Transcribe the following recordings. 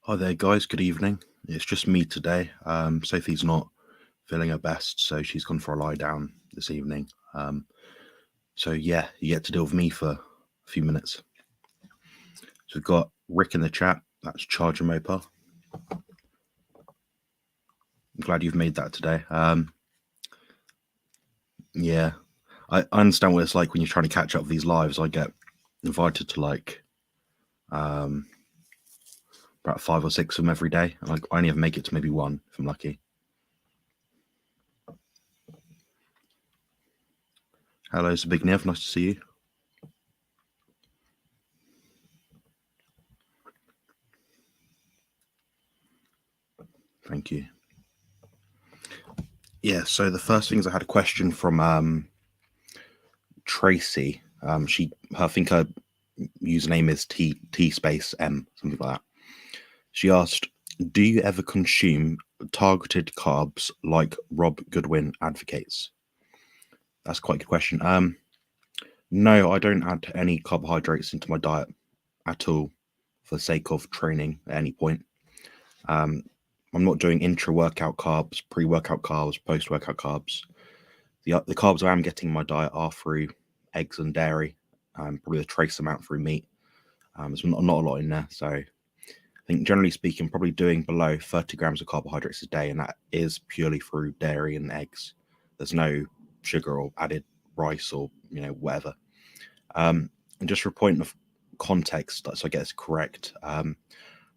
Hi there, guys. Good evening. It's just me today. Sophie's not feeling her best, so she's gone for a lie down this evening. So yeah, you get to deal with me for a few minutes. So we've got Rick in the chat. That's Charger Mopa. I'm glad you've made that today. Yeah, I understand what it's like when you're trying to catch up with these lives. I get invited to um, about 5 or 6 of them every day, and I only ever make it to maybe one if I'm lucky. Hello, it's a big Nev. Nice to see you. Thank you. Yeah, so the first thing is I had a question from Tracy. I think her username is T space M, something like that. She asked, "Do you ever consume targeted carbs like Rob Goodwin advocates?" That's quite a good question. No, I don't add any carbohydrates into my diet at all for the sake of training at any point. I'm not doing intra-workout carbs, pre-workout carbs, post-workout carbs. The carbs I am getting in my diet are through eggs and dairy, probably a trace amount through meat. There's not a lot in there, so I think generally speaking, probably doing below 30 grams of carbohydrates a day, and that is purely through dairy and eggs. There's no sugar or added rice or whatever. And just for a point of context, so I get this correct,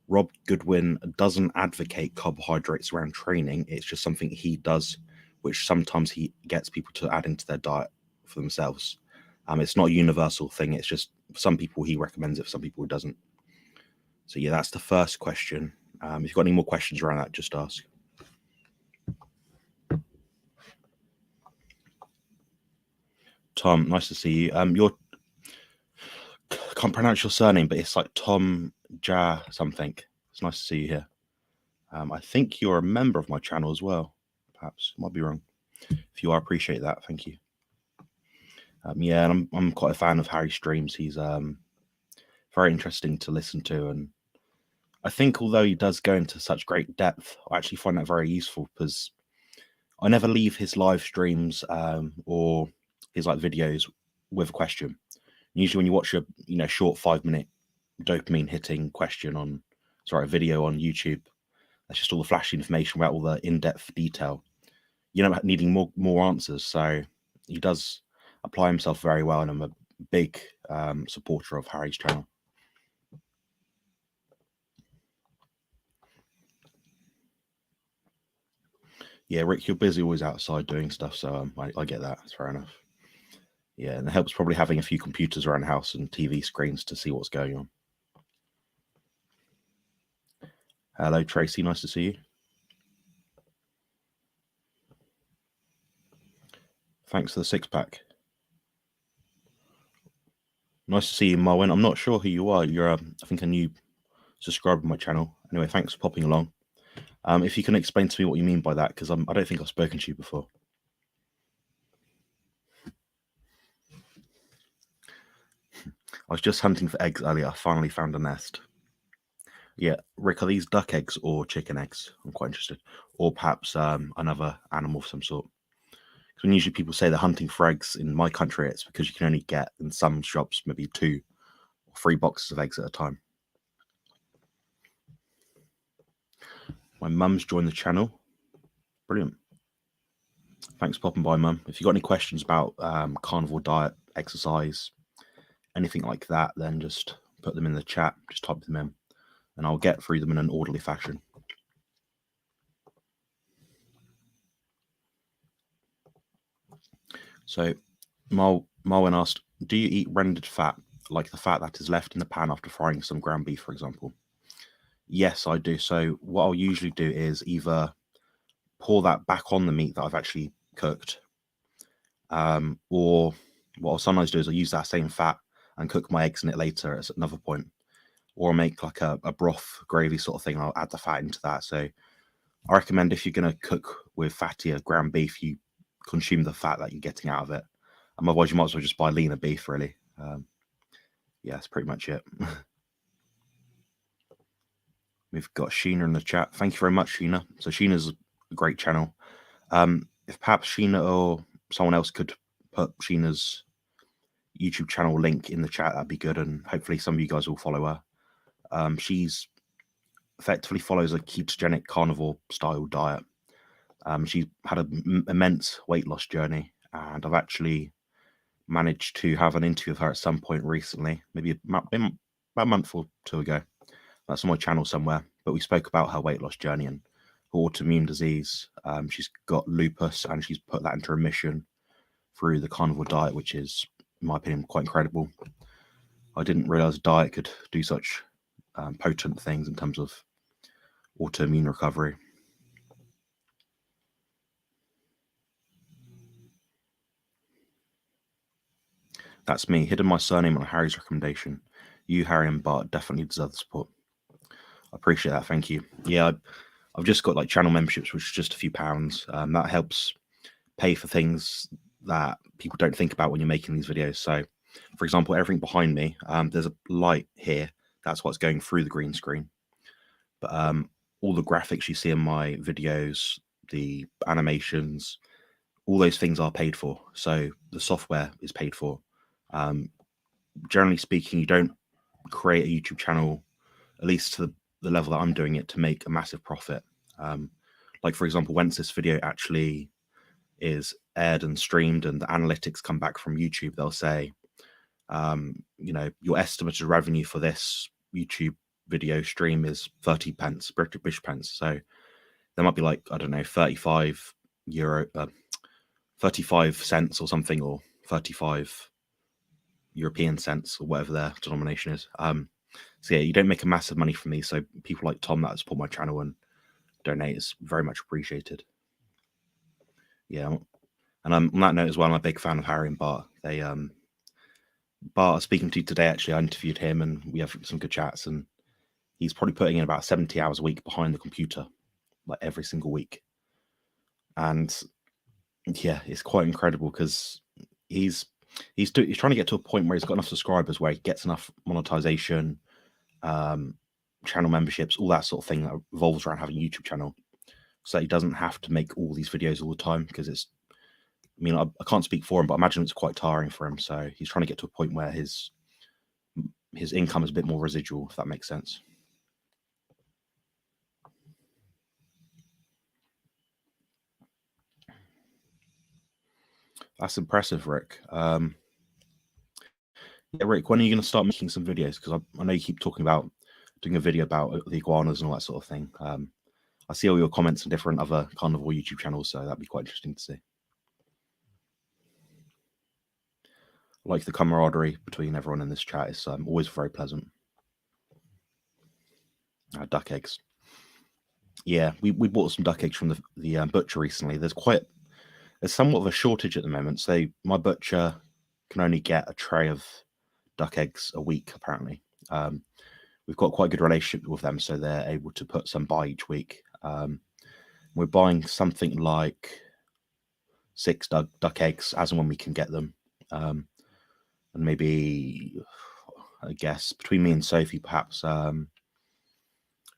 Rob Goodwin doesn't advocate carbohydrates around training. It's just something he does, which sometimes he gets people to add into their diet for themselves. It's not a universal thing. It's just for some people he recommends it, for some people he doesn't. So yeah, that's the first question. If you've got any more questions around that, just ask. Tom, nice to see you. Can't pronounce your surname, but it's like Tom Ja something. It's nice to see you here. I think you're a member of my channel as well. Perhaps might be wrong. If you are, appreciate that. Thank you. Yeah, and I'm quite a fan of Harry's streams. He's very interesting to listen to, and I think although he does go into such great depth, I actually find that very useful because I never leave his live streams or his videos with a question. Usually, when you watch a short 5-minute dopamine hitting video on YouTube, that's just all the flashy information without all the in-depth detail. You're not needing more answers. So he does apply himself very well, and I'm a big supporter of Harry's channel. Yeah, Rick, you're busy always outside doing stuff, so I get that. It's fair enough. Yeah, and it helps probably having a few computers around the house and TV screens to see what's going on. Hello, Tracy. Nice to see you. Thanks for the 6-pack. Nice to see you, Marwin. I'm not sure who you are. You're, I think, a new subscriber to my channel. Anyway, thanks for popping along. If you can explain to me what you mean by that, because I don't think I've spoken to you before. I was just hunting for eggs earlier. I finally found a nest. Yeah, Rick, are these duck eggs or chicken eggs? I'm quite interested. Or perhaps another animal of some sort. Because when usually people say they're hunting for eggs in my country, it's because you can only get in some shops maybe 2 or 3 boxes of eggs at a time. My mum's joined the channel. Brilliant. Thanks for popping by, Mum. If you've got any questions about carnivore diet, exercise, anything like that, then just put them in the chat. Just type them in, and I'll get through them in an orderly fashion. So, Marwin asked, do you eat rendered fat, like the fat that is left in the pan after frying some ground beef, for example? Yes, I do. So what I'll usually do is either pour that back on the meat that I've actually cooked, or what I'll sometimes do is I'll use that same fat and cook my eggs in it later at another point, or I'll make like a broth gravy sort of thing, and I'll add the fat into that. So I recommend if you're going to cook with fattier ground beef, you consume the fat that you're getting out of it. Otherwise, you might as well just buy leaner beef, really. Yeah, that's pretty much it. We've got Sheena in the chat. Thank you very much, Sheena. So Sheena's a great channel. If perhaps Sheena or someone else could put Sheena's YouTube channel link in the chat, that'd be good, and hopefully some of you guys will follow her. She's effectively follows a ketogenic carnivore style diet. She's had an immense weight loss journey, and I've actually managed to have an interview with her at some point recently, maybe about a month or two ago. That's on my channel somewhere, but we spoke about her weight loss journey and her autoimmune disease. She's got lupus, and she's put that into remission through the carnivore diet, which is, in my opinion, quite incredible. I didn't realize a diet could do such potent things in terms of autoimmune recovery. That's me, hidden my surname on Harry's recommendation. You, Harry, and Bart definitely deserve the support. I appreciate that. Thank you. Yeah, I've just got like channel memberships, which is just a few pounds. That helps pay for things that people don't think about when you're making these videos. So, for example, everything behind me, there's a light here. That's what's going through the green screen. But all the graphics you see in my videos, the animations, all those things are paid for. So the software is paid for. Generally speaking, you don't create a YouTube channel, at least to the level that I'm doing it, to make a massive profit. Like, for example, once this video actually is aired and streamed and the analytics come back from YouTube, they'll say, your estimated revenue for this YouTube video stream is 30 pence, British pence. So there might be like, I don't know, 35 cents or something, or 35 European cents, or whatever their denomination is. So yeah, you don't make a massive money from these. So people like Tom that support my channel and donate is very much appreciated. Yeah, and on that note as well, I'm a big fan of Harry and Bart. Bart, speaking to you today, actually, I interviewed him and we have some good chats, and he's probably putting in about 70 hours a week behind the computer, like every single week. And yeah, it's quite incredible because he's trying to get to a point where he's got enough subscribers where he gets enough monetization, channel memberships, all that sort of thing that revolves around having a YouTube channel, so he doesn't have to make all these videos all the time, because it's, I can't speak for him, but I imagine it's quite tiring for him. So he's trying to get to a point where his income is a bit more residual, if that makes sense. That's impressive, Rick. Yeah, Rick, when are you going to start making some videos? Because I know you keep talking about doing a video about the iguanas and all that sort of thing. I see all your comments on different other carnivore YouTube channels, so that'd be quite interesting to see. I like the camaraderie between everyone in this chat. It's always very pleasant. Duck eggs. Yeah, we bought some duck eggs from the butcher recently. There's somewhat of a shortage at the moment. So my butcher can only get a tray of duck eggs a week, apparently. We've got quite a good relationship with them, so they're able to put some by each week. We're buying something like 6 duck eggs as and when we can get them. And maybe, I guess, between me and Sophie, perhaps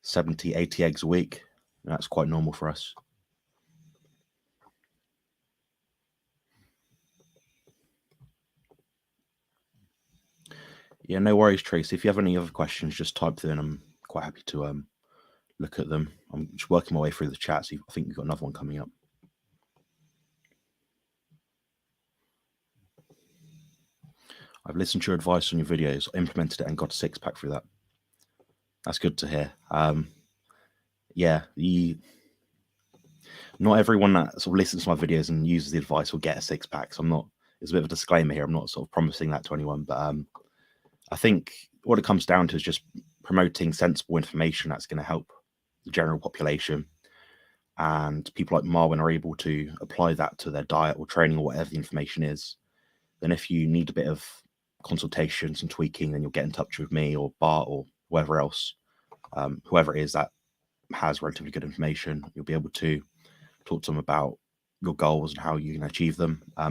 70, 80 eggs a week. And that's quite normal for us. Yeah, no worries, Tracy. If you have any other questions, just type them in. I'm quite happy to look at them. I'm just working my way through the chat, so I think we've got another one coming up. I've listened to your advice on your videos, implemented it, and got a 6-pack through that. That's good to hear. Yeah, not everyone that sort of listens to my videos and uses the advice will get a 6-pack. So there's a bit of a disclaimer here. I'm not sort of promising that to anyone, but I think what it comes down to is just promoting sensible information that's going to help the general population. And people like Marwin are able to apply that to their diet or training or whatever the information is. Then if you need a bit of consultation, some tweaking, then you'll get in touch with me or Bart or whoever else, whoever it is that has relatively good information. You'll be able to talk to them about your goals and how you can achieve them. A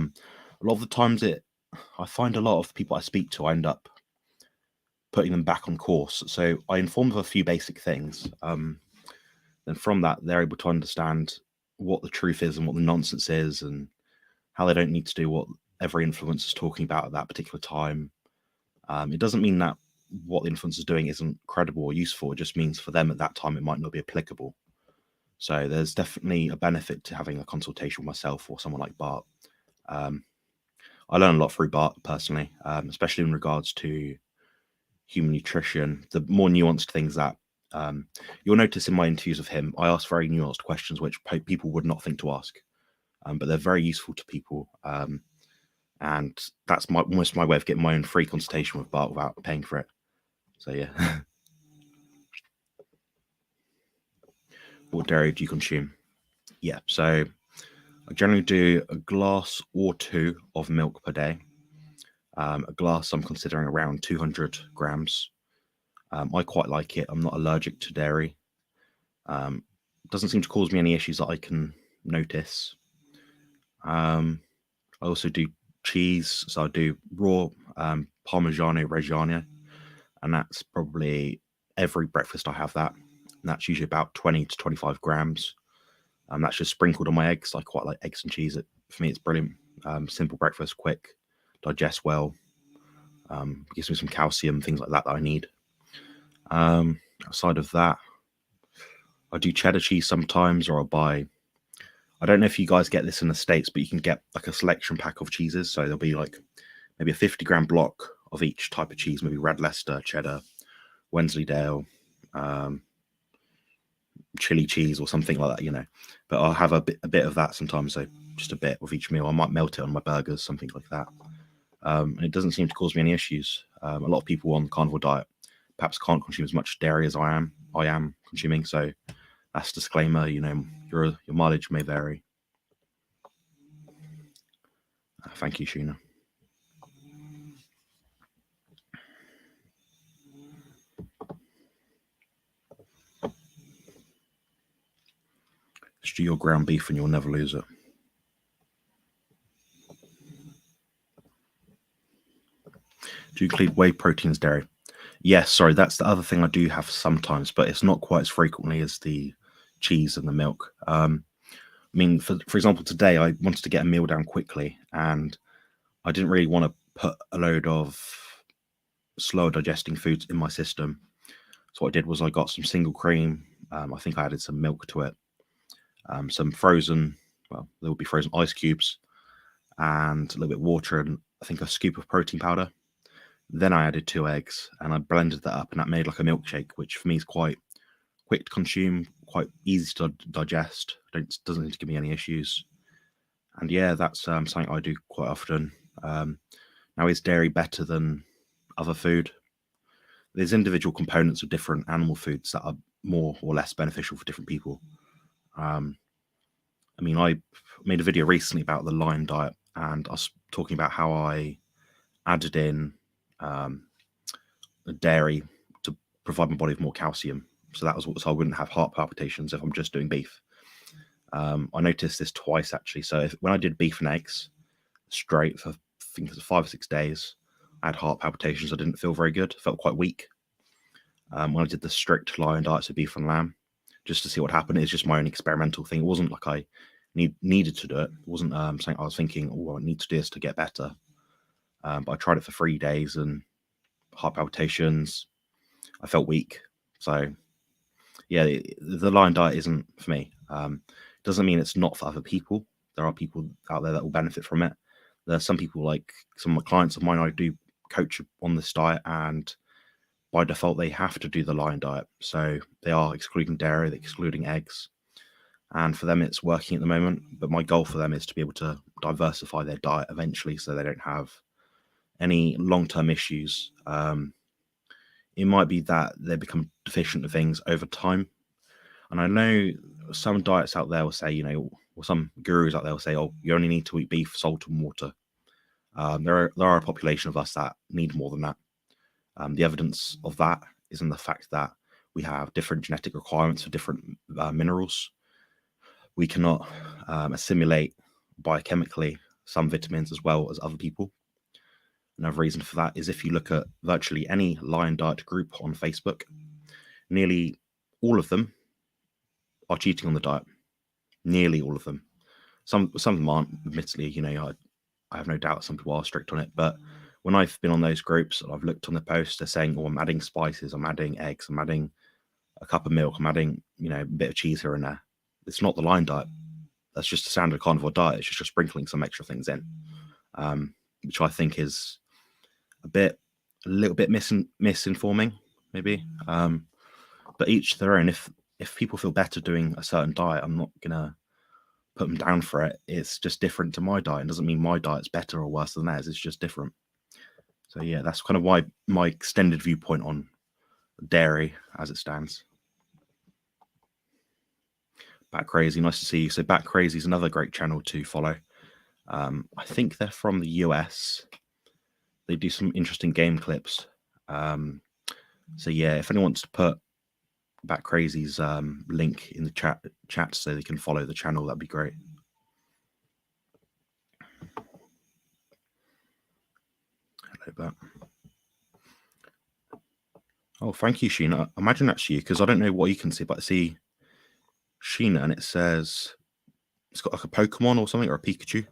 lot of the times I find a lot of people I speak to, I end up putting them back on course. So I inform them of a few basic things. Then from that, they're able to understand what the truth is and what the nonsense is, and how they don't need to do what every influencer is talking about at that particular time. It doesn't mean that what the influencer is doing isn't credible or useful. It just means for them at that time it might not be applicable. So there's definitely a benefit to having a consultation with myself or someone like Bart. I learn a lot through Bart personally, especially in regards to human nutrition, the more nuanced things that you'll notice in my interviews of him. I ask very nuanced questions which people would not think to ask, but they're very useful to people. And that's almost my way of getting my own free consultation with Bart without paying for it. So yeah. What dairy do you consume? Yeah, so I generally do a glass or two of milk per day. A glass I'm considering around 200 grams. I quite like it. I'm not allergic to dairy. Doesn't seem to cause me any issues that I can notice. I also do cheese, so I do raw Parmigiano Reggiano, and that's probably every breakfast I have that. And that's usually about 20 to 25 grams. That's just sprinkled on my eggs. I quite like eggs and cheese. For me, it's brilliant. Simple breakfast, quick, digests well, gives me some calcium, things like that I need. Outside of that, I do cheddar cheese sometimes, or I'll buy. I don't know if you guys get this in the States, but you can get like a selection pack of cheeses. So there'll be like maybe a 50-gram block of each type of cheese, maybe Red Leicester, cheddar, Wensleydale, chili cheese, or something like that, But I'll have a bit of that sometimes, so just a bit with each meal. I might melt it on my burgers, something like that. And it doesn't seem to cause me any issues. A lot of people on the carnivore diet perhaps can't consume as much dairy as I am consuming. So that's a disclaimer. Your mileage may vary. Thank you, Sheena. Stew your ground beef and you'll never lose it. Do you include whey proteins, dairy? Yes, sorry, that's the other thing I do have sometimes, but it's not quite as frequently as the cheese and the milk. I mean, for example, today I wanted to get a meal down quickly, and I didn't really want to put a load of slower digesting foods in my system. So what I did was I got some single cream. I think I added some milk to it, some frozen, well, there will be frozen ice cubes, and a little bit of water, and I think a scoop of protein powder. Then I added 2 eggs, and I blended that up, and that made like a milkshake, which for me is quite quick to consume, quite easy to digest. Doesn't need to give me any issues. And yeah, that's something I do quite often. Now, is dairy better than other food? There's individual components of different animal foods that are more or less beneficial for different people. I mean, I made a video recently about the lion diet, and I was talking about how I added in dairy to provide my body with more calcium. So I wouldn't have heart palpitations if I'm just doing beef. I noticed this twice actually. So when I did beef and eggs straight for I think it was 5 or 6 days, I had heart palpitations. I didn't feel very good. I felt quite weak. When I did the strict lion diet, so beef and lamb, just to see what happened, it's just my own experimental thing. It wasn't like I needed to do it. It wasn't something I was thinking, oh, I need to do this to get better. But I tried it for 3 days, and heart palpitations. I felt weak. So yeah, the lion diet isn't for me. Doesn't mean it's not for other people. There are people out there that will benefit from it. There are some people, like some of my clients of mine, I do coach on this diet, and by default they have to do the lion diet. So they are excluding dairy, they're excluding eggs, and for them it's working at the moment. But my goal for them is to be able to diversify their diet eventually, so they don't have any long-term issues. It might be that they become deficient of things over time. And I know some diets out there will say, or some gurus out there will say, oh, you only need to eat beef, salt, and water. There are a population of us that need more than that. The evidence of that is in the fact that we have different genetic requirements for different minerals. We cannot assimilate biochemically some vitamins as well as other people. Another reason for that is if you look at virtually any lion diet group on Facebook, nearly all of them are cheating on the diet. Nearly all of them. Some of them aren't, admittedly. I have no doubt some people are strict on it, but when I've been on those groups, I've looked on the posts, they're saying, "Oh, I'm adding spices, I'm adding eggs, I'm adding a cup of milk, I'm adding, a bit of cheese here and there." It's not the lion diet. That's just a standard carnivore diet. It's just sprinkling some extra things in, which I think is a little bit misinforming, maybe. But each their own. If people feel better doing a certain diet, I'm not gonna put them down for it. It's just different to my diet. It doesn't mean my diet's better or worse than theirs. It's just different. So yeah, that's kind of why my extended viewpoint on dairy as it stands. Bat Crazy, nice to see you. So Bat Crazy is another great channel to follow. I think they're from the US. They do some interesting game clips. So yeah, if anyone wants to put Bat Crazy's link in the chat so they can follow the channel, that'd be great. Hello, Bat. Oh, thank you, Sheena. Imagine that's you, because I don't know what you can see, but I see Sheena and it says it's got like a Pokemon or something, or a Pikachu.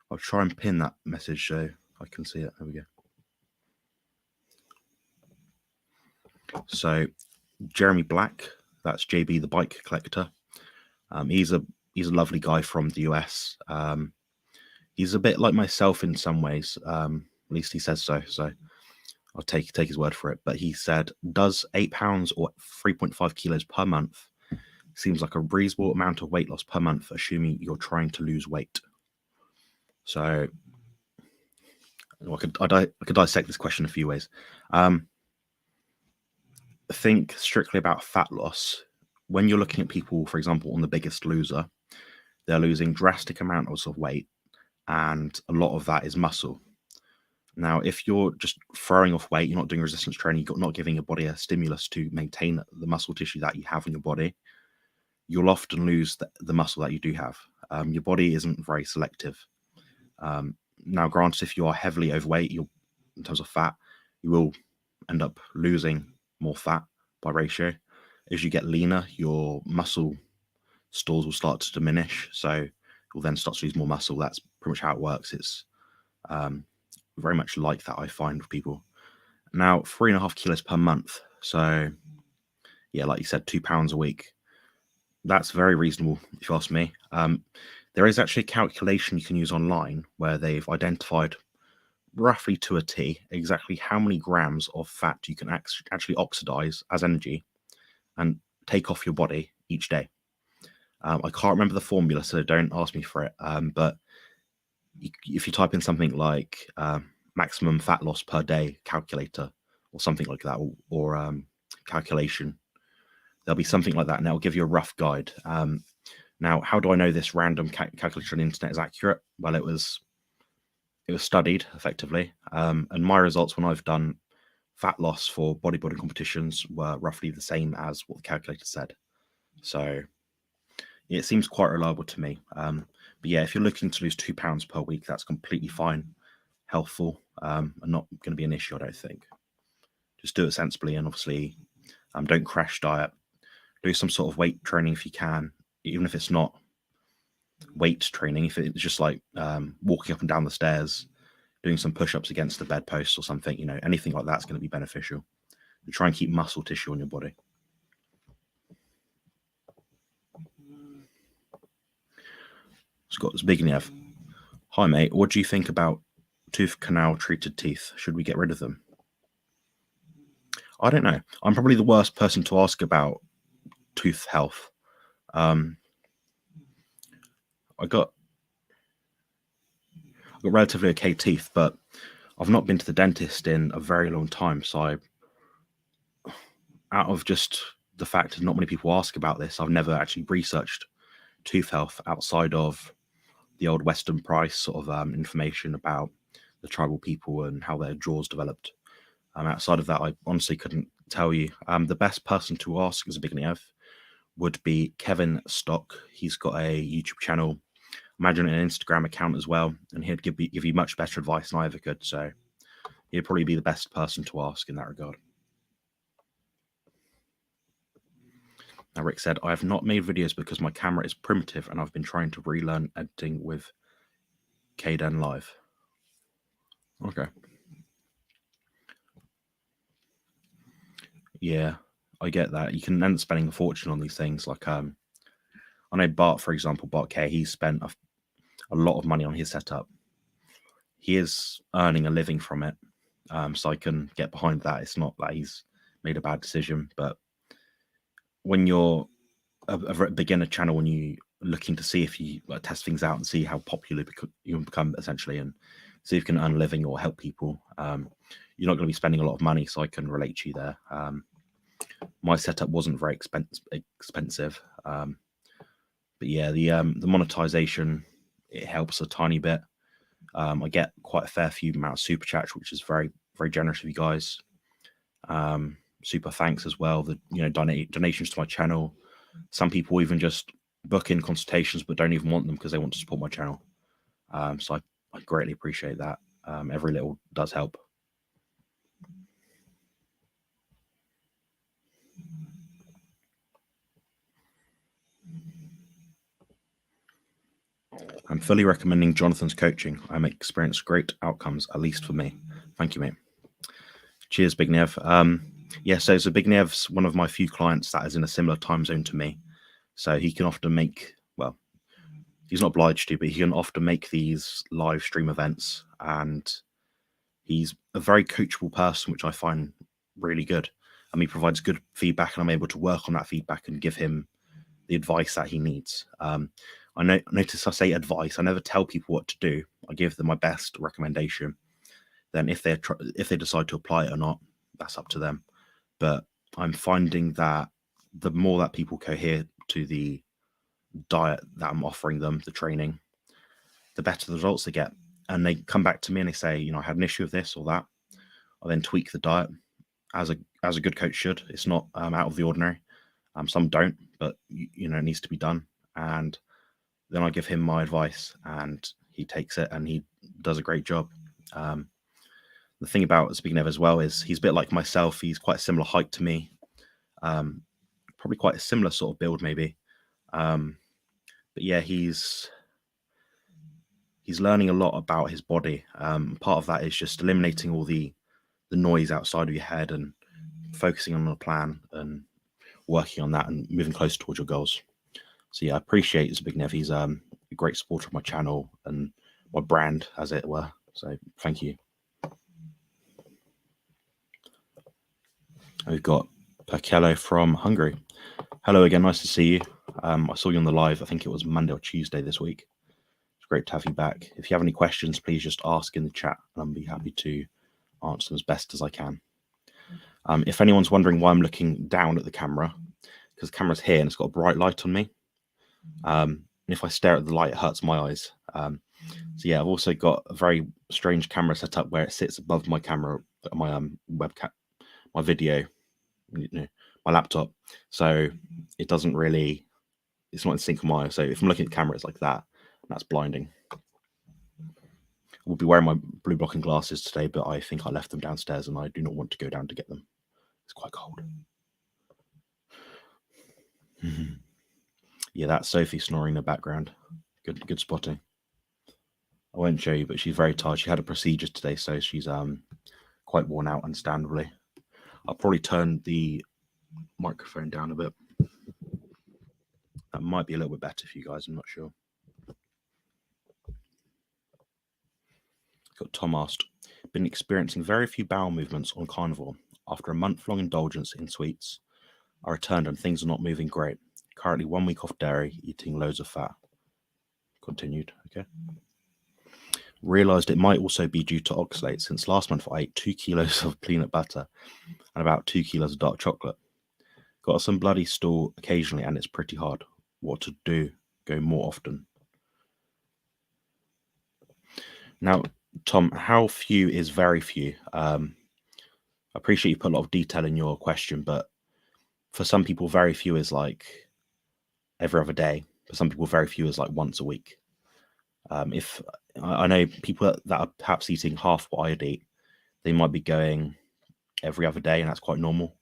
I'll try and pin that message so I can see it. There we go. So Jeremy Black, that's JB the bike collector. He's a lovely guy from the US. He's a bit like myself in some ways. At least he says so. So I'll take his word for it. But he said, does 8 pounds or 3.5 kilos per month seems like a reasonable amount of weight loss per month, assuming you're trying to lose weight. So I could dissect this question a few ways. Think strictly about fat loss. When you're looking at people, for example, on The Biggest Loser, they're losing drastic amounts of weight, and a lot of that is muscle. Now, if you're just throwing off weight, you're not doing resistance training, you're not giving your body a stimulus to maintain the muscle tissue that you have in your body, you'll often lose the muscle that you do have. Your body isn't very selective. Now, granted, if you are heavily overweight, in terms of fat, you will end up losing more fat by ratio. As you get leaner, your muscle stores will start to diminish, so you'll then start to lose more muscle. That's pretty much how it works. It's very much like that, I find, with people. Now, 3.5 kilos per month. So, yeah, like you said, 2 pounds a week. That's very reasonable, if you ask me. There is actually a calculation you can use online where they've identified roughly to a T exactly how many grams of fat you can actually oxidize as energy and take off your body each day. I can't remember the formula, so don't ask me for it. But if you type in something like maximum fat loss per day calculator or something like that, or calculation, there'll be something like that, and it'll give you a rough guide. Now, how do I know this random calculator on the internet is accurate? Well, it was studied effectively, and my results when I've done fat loss for bodybuilding competitions were roughly the same as what the calculator said. So it seems quite reliable to me. But yeah, if you're looking to lose 2 pounds per week, that's completely fine, healthful, and not going to be an issue, I don't think. Just do it sensibly, and obviously don't crash diet. Do some sort of weight training if you can, even if it's not weight training. If it's just like walking up and down the stairs, doing some push-ups against the bedpost or something, anything like that's going to be beneficial. You try and keep muscle tissue on your body. Scott Zbigniew. Hi, mate. What do you think about tooth canal treated teeth? Should we get rid of them? I don't know. I'm probably the worst person to ask about tooth health. I got relatively okay teeth, but I've not been to the dentist in a very long time. So out of just the fact that not many people ask about this, I've never actually researched tooth health outside of the old Western Price sort of information about the tribal people and how their jaws developed. Outside of that, I honestly couldn't tell you. The best person to ask as a Zbigniew would be Kevin Stock. He's got a YouTube channel. imagine an Instagram account as well, and he'd give you much better advice than I ever could. So he'd probably be the best person to ask in that regard. Now, Rick said, I have not made videos because my camera is primitive and I've been trying to relearn editing with Kden Live. Okay. Yeah, I get that. You can end up spending a fortune on these things. Like, I know Bart, for example, Bart K, he spent a lot of money on his setup. He is earning a living from it. So I can get behind that. It's not that he's made a bad decision, but when you're a beginner channel, when you looking to see if you test things out and see how popular you can become essentially, and see if you can earn a living or help people, you're not going to be spending a lot of money. So I can relate to you there. My setup wasn't very expensive, but yeah, the monetization, it helps a tiny bit. I get quite a fair few amount of super chats, which is very, very generous of you guys. Super thanks as well. The donations to my channel. Some people even just book in consultations but don't even want them because they want to support my channel. So I greatly appreciate that. Every little does help. I'm fully recommending Jonathan's coaching. I'm experienced great outcomes, at least for me. Thank you, mate. Cheers, Big Nev. Yeah, so Big Nev's one of my few clients that is in a similar time zone to me. So he can often make, well, he's not obliged to, but he can often make these live stream events. And he's a very coachable person, which I find really good. And he provides good feedback, and I'm able to work on that feedback and give him the advice that he needs. I notice I say advice. I never tell people what to do. I give them my best recommendation. Then if they decide to apply it or not, that's up to them. But I'm finding that the more that people cohere to the diet that I'm offering them, the training, the better the results they get. And they come back to me and they say, I had an issue with this or that. I then tweak the diet as a good coach should. It's not out of the ordinary. Some don't, but it needs to be done. And then I give him my advice, and he takes it and he does a great job. The thing about speaking of as well is he's a bit like myself. He's quite a similar height to me, probably quite a similar sort of build maybe. But yeah, he's learning a lot about his body. Part of that is just eliminating all the noise outside of your head and focusing on a plan and working on that and moving closer towards your goals. So yeah, I appreciate Big Nev. He's a great supporter of my channel and my brand, as it were. So thank you. We've got Perkello from Hungary. Hello again, nice to see you. I saw you on the live, I think it was Monday or Tuesday this week. It's great to have you back. If you have any questions, please just ask in the chat and I'll be happy to answer them as best as I can. If anyone's wondering why I'm looking down at the camera, because the camera's here and it's got a bright light on me. And if I stare at the light, it hurts my eyes. So yeah, I've also got a very strange camera set up where it sits above my camera, my webcam, my video, my laptop. So it doesn't really, it's not in sync with my eyes. So if I'm looking at the camera, it's like that. And that's blinding. I will be wearing my blue blocking glasses today, but I think I left them downstairs and I do not want to go down to get them. It's quite cold. Yeah, that's Sophie snoring in the background. Good spotting. I won't show you, but she's very tired. She had a procedure today, so she's quite worn out, understandably. I'll probably turn the microphone down a bit. That might be a little bit better for you guys, I'm not sure. Got Tom asked, been experiencing very few bowel movements on Carnivore. After a month-long indulgence in sweets, I returned and things are not moving great. Currently 1 week off dairy, eating loads of fat. Continued, okay. Realised it might also be due to oxalate, since last month I ate 2 kilos of peanut butter and about 2 kilos of dark chocolate. Got some bloody stool occasionally and it's pretty hard. What to do? Go more often. Now, Tom, how few is very few? I appreciate you put a lot of detail in your question, but for some people, very few is like every other day. For some people, very few is like once a week. If I know people that are perhaps eating half what I'd eat, they might be going every other day, and that's quite normal.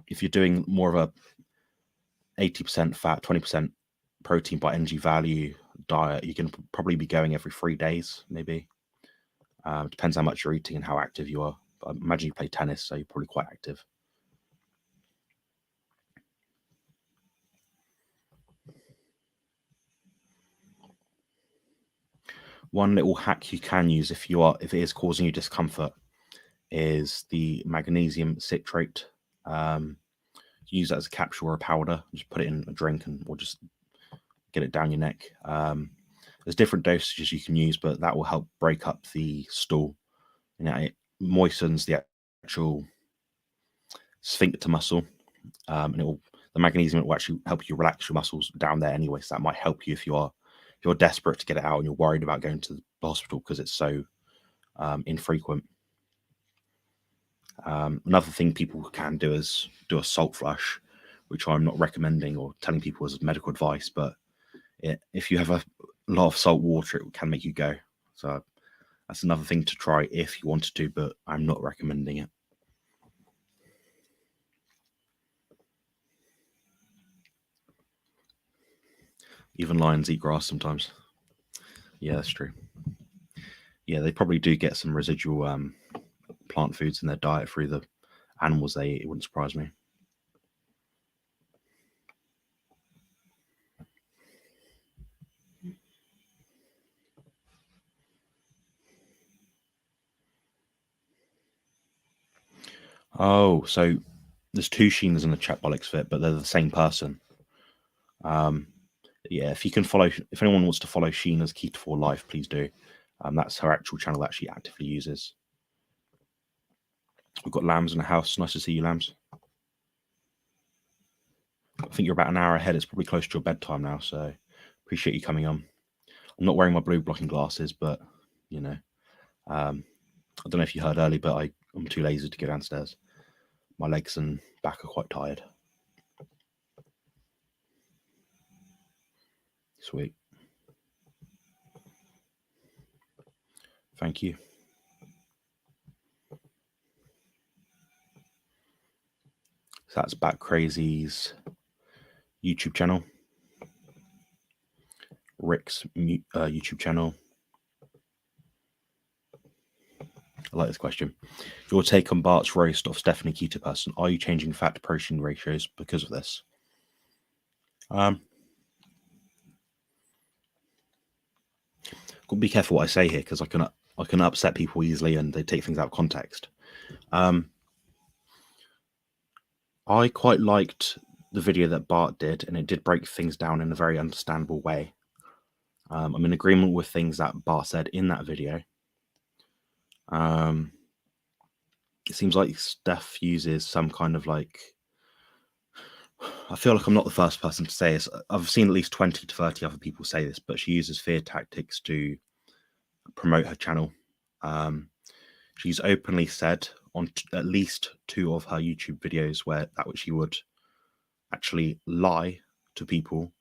If you're doing more of a 80% fat, 20% protein by energy value diet, you can probably be going every 3 days, maybe. Depends how much you're eating and how active you are. But I imagine you play tennis, so you're probably quite active. One little hack you can use if it is causing you discomfort is the magnesium citrate. Use that as a capsule or a powder. Just put it in a drink or just get it down your neck. There's different dosages you can use, but that will help break up the stool. It moistens the actual sphincter muscle, and the magnesium will actually help you relax your muscles down there anyway. So that might help you if you're desperate to get it out and you're worried about going to the hospital because it's so infrequent. Another thing people can do is do a salt flush, which I'm not recommending or telling people as medical advice, but if you have a lot of salt water, it can make you go. So that's another thing to try if you wanted to, but I'm not recommending it. Even lions eat grass sometimes. Yeah, that's true. Yeah, they probably do get some residual plant foods in their diet through the animals they eat. It wouldn't surprise me. Oh, so there's two Sheenas in the chat, Bollocks Fit, but they're the same person. Yeah, if anyone wants to follow Sheena's Keto for Life, please do. That's her actual channel that she actively uses. We've got Lambs in the house. Nice to see you, Lambs. I think you're about an hour ahead. It's probably close to your bedtime now, so appreciate you coming on. I'm not wearing my blue blocking glasses, but I don't know if you heard early, but I'm too lazy to go downstairs. My legs and back are quite tired. Sweet. Thank you. So that's Bat Crazy's YouTube channel, Rick's YouTube channel. I like this question. Your take on Bart's roast of Stephanie Keto Person. Are you changing fat to protein ratios because of this? Got to be careful what I say here because I can upset people easily and they take things out of context. I quite liked the video that Bart did, and it did break things down in a very understandable way. I'm in agreement with things that Bart said in that video. It seems like Steph uses some kind of I feel like I'm not the first person to say this. I've seen at least 20 to 30 other people say this, but she uses fear tactics to promote her channel. She's openly said on at least 2 of her YouTube videos where she would actually lie to people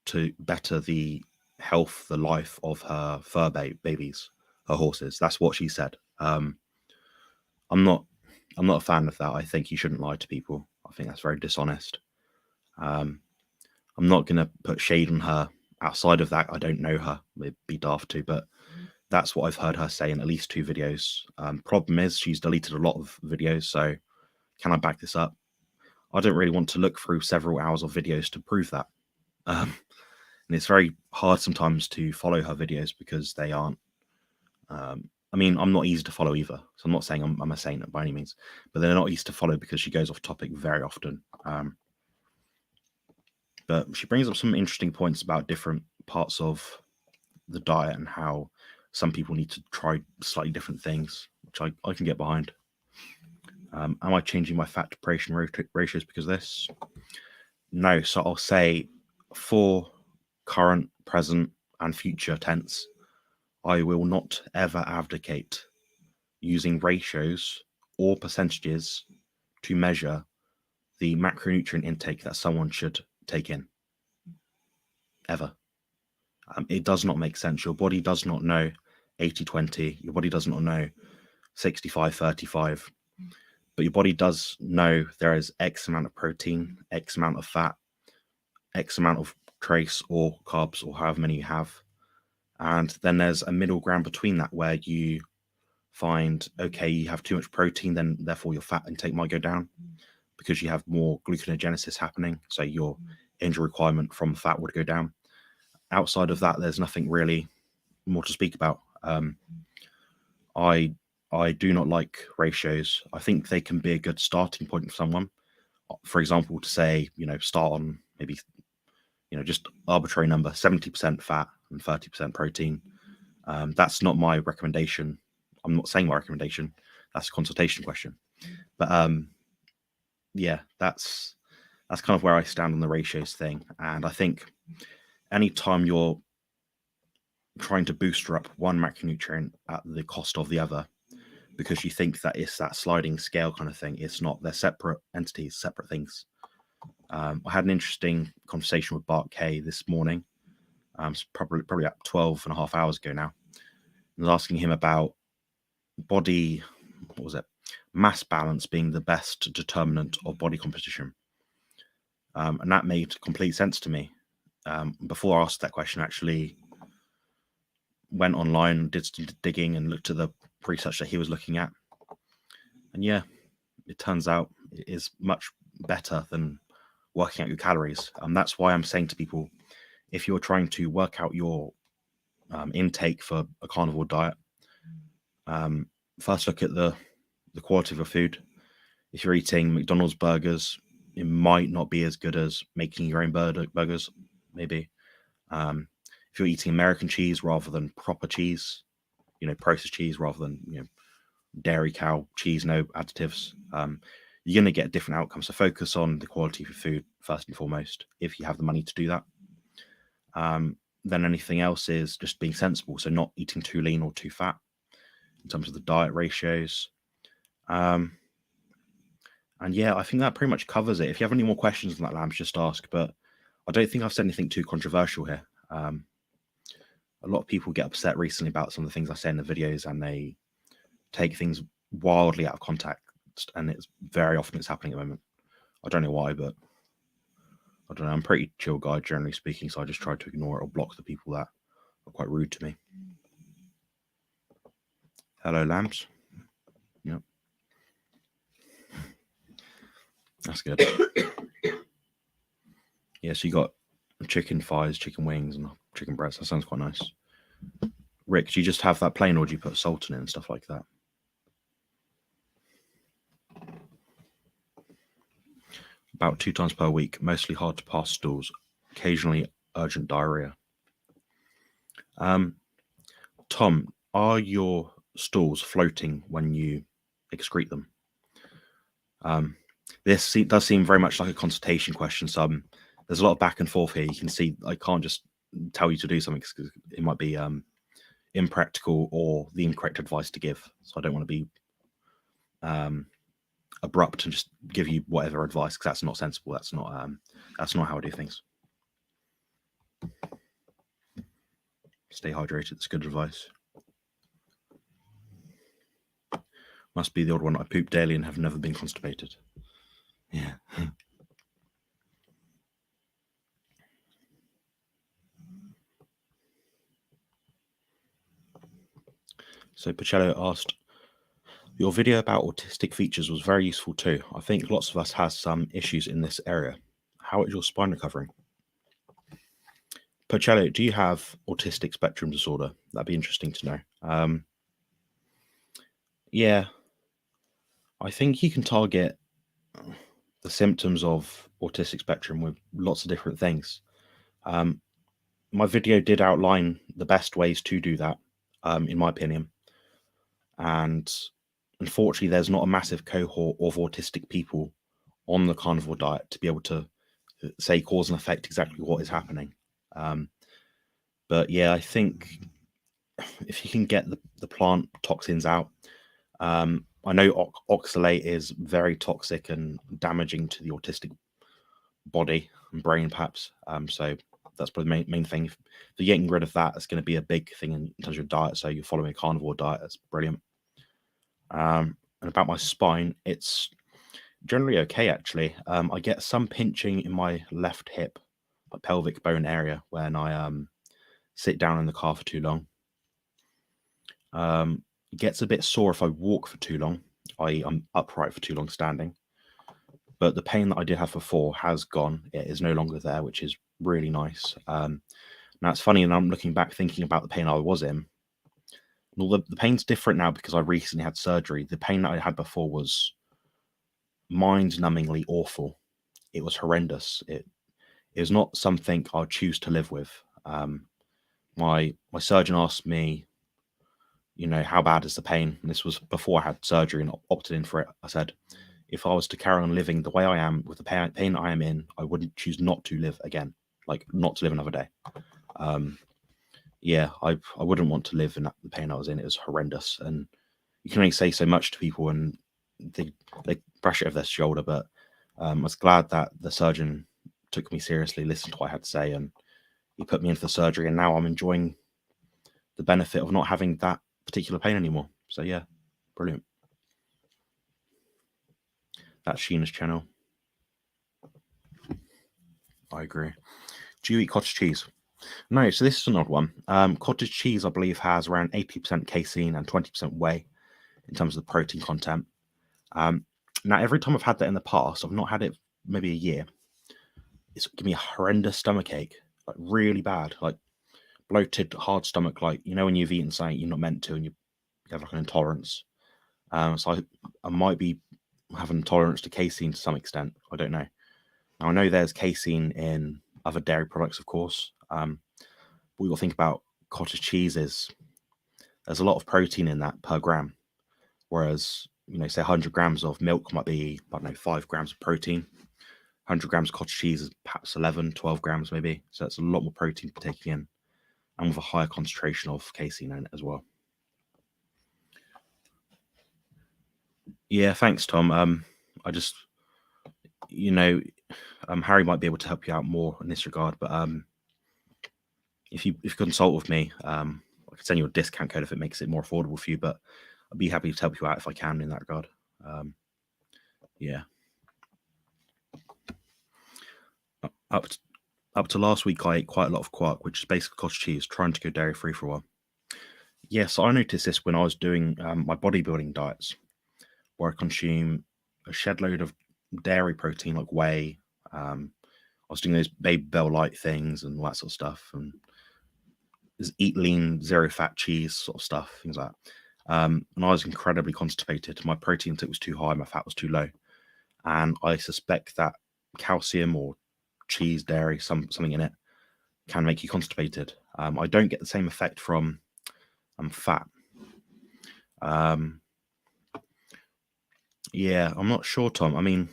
to better the health, the life of her fur babies, her horses. That's what she said. I'm not a fan of that. I think you shouldn't lie to people. I think that's very dishonest. I'm not going to put shade on her outside of that. I don't know her. It'd be daft to, but that's what I've heard her say in at least 2 videos. Problem is, she's deleted a lot of videos. So can I back this up? I don't really want to look through several hours of videos to prove that. And it's very hard sometimes to follow her videos because they aren't. I mean, I'm not easy to follow either. So I'm not saying I'm a saint by any means, but they're not easy to follow because she goes off topic very often. But she brings up some interesting points about different parts of the diet and how some people need to try slightly different things, which I can get behind. Am I changing my fat to protein ratios because of this? No. So I'll say for current, present, and future tense, I will not ever abdicate using ratios or percentages to measure the macronutrient intake that someone should take in. Ever. It does not make sense. Your body does not know 80-20. Your body does not know 65-35. But your body does know there is X amount of protein, X amount of fat, X amount of trace or carbs, or however many you have. And then there's a middle ground between that where you find, okay, you have too much protein, then therefore your fat intake might go down because you have more gluconeogenesis happening. So your energy requirement from fat would go down. Outside of that, there's nothing really more to speak about. I do not like ratios. I think they can be a good starting point for someone. For example, to say, start on maybe, just arbitrary number, 70% fat and 30% protein. That's not my recommendation. I'm not saying my recommendation. That's a consultation question. But yeah, that's kind of where I stand on the ratios thing. And I think anytime you're trying to booster up one macronutrient at the cost of the other, because you think that it's that sliding scale kind of thing, it's not. They're separate entities, separate things. I had an interesting conversation with Bart K this morning. It's probably about 12 and a half hours ago now. I was asking him about body, mass balance being the best determinant of body composition. And that made complete sense to me. Before I asked that question, I actually went online, did some digging, and looked at the research that he was looking at. And yeah, it turns out it is much better than working out your calories. That's why I'm saying to people, if you're trying to work out your intake for a carnivore diet, first look at the quality of your food. If you're eating McDonald's burgers, it might not be as good as making your own burgers, maybe. If you're eating American cheese rather than proper cheese, processed cheese rather than, dairy cow cheese, no additives, you're going to get different outcomes. So focus on the quality of your food first and foremost, if you have the money to do that. Then anything else is just being sensible. So not eating too lean or too fat in terms of the diet ratios. And yeah, I think that pretty much covers it. If you have any more questions on that, Lambs, just ask. But I don't think I've said anything too controversial here. A lot of people get upset recently about some of the things I say in the videos, and they take things wildly out of context. And it's very often it's happening at the moment. I don't know why, but I don't know. I'm a pretty chill guy, generally speaking, so I just try to ignore it or block the people that are quite rude to me. Hello, Lambs. Yep. That's good. Yeah, so you got chicken thighs, chicken wings, and chicken breasts. That sounds quite nice. Rick, do you just have that plain, or do you put salt in it and stuff like that? About 2 times per week, mostly hard to pass stools, occasionally urgent diarrhea. Tom, are your stools floating when you excrete them? This does seem very much like a consultation question. So there's a lot of back and forth here. You can see I can't just tell you to do something because it might be impractical or the incorrect advice to give. So I don't want to be abrupt and just give you whatever advice, because that's not sensible. That's not how I do things. Stay hydrated. It's good advice. Must be the odd one. I poop daily and have never been constipated. Yeah. So Pacello asked, your video about autistic features was very useful too. I think lots of us has some issues in this area. How is your spine recovering? Pacello, do you have autistic spectrum disorder? That'd be interesting to know. Yeah, I think you can target the symptoms of autistic spectrum with lots of different things. My video did outline the best ways to do that, in my opinion. And unfortunately, there's not a massive cohort of autistic people on the carnivore diet to be able to say cause and effect exactly what is happening. But yeah, I think if you can get the plant toxins out, I know oxalate is very toxic and damaging to the autistic body and brain, perhaps. So That's probably the main thing. If you're getting rid of that, it's going to be a big thing in terms of your diet. So you're following a carnivore diet. That's brilliant. And about my spine, it's generally okay actually. I get some pinching in my left hip, like pelvic bone area, when I sit down in the car for too long. It gets a bit sore if I walk for too long, i.e., I'm upright for too long standing. But the pain that I did have before has gone. It is no longer there, which is really nice. Now it's funny, and I'm looking back thinking about the pain I was in. Well, the pain's different now because I recently had surgery. The pain that I had before was mind-numbingly awful. It was horrendous. It is not something I'd choose to live with. My surgeon asked me, how bad is the pain? And this was before I had surgery and opted in for it. I said, if I was to carry on living the way I am with the pain I am in, I wouldn't choose not to live again, like not to live another day. Yeah, I wouldn't want to live in the pain I was in. It was horrendous, and you can only say so much to people, and they brush it over their shoulder. But I was glad that the surgeon took me seriously, listened to what I had to say, and he put me in for the surgery. And now I'm enjoying the benefit of not having that particular pain anymore. So yeah, brilliant. That's Sheena's channel. I agree. Do you eat cottage cheese? No, so this is an odd one. Cottage cheese, I believe, has around 80% casein and 20% whey in terms of the protein content. Now, every time I've had that in the past, I've not had it maybe a year. It's given me a horrendous stomachache, like really bad, like bloated, hard stomach, like when you've eaten something you're not meant to, and you have like an intolerance. So I might be having intolerance to casein to some extent. I don't know. Now I know there's casein in other dairy products, of course. What you got to think about cottage cheese is there's a lot of protein in that per gram, whereas say 100 grams of milk might be, I don't know, 5 grams of protein. 100 grams of cottage cheese is perhaps 11, 12 grams maybe. So it's a lot more protein to take in, and with a higher concentration of casein in it as well. Yeah, thanks, Tom. I just, Harry might be able to help you out more in this regard, but if you consult with me, I can send you a discount code if it makes it more affordable for you, but I'd be happy to help you out if I can in that regard. Yeah. Up to last week, I ate quite a lot of quark, which is basically cottage cheese, trying to go dairy free for a while. Yes, I noticed this when I was doing my bodybuilding diets, where I consume a shed load of dairy protein like whey. I was doing those Baby Bell Light things and all that sort of stuff, and eat lean, zero fat cheese sort of stuff, things like that. And I was incredibly constipated. My protein intake was too high, my fat was too low, and I suspect that calcium or cheese, dairy, something in it can make you constipated. I don't get the same effect from fat. Yeah, I'm not sure, Tom. I mean,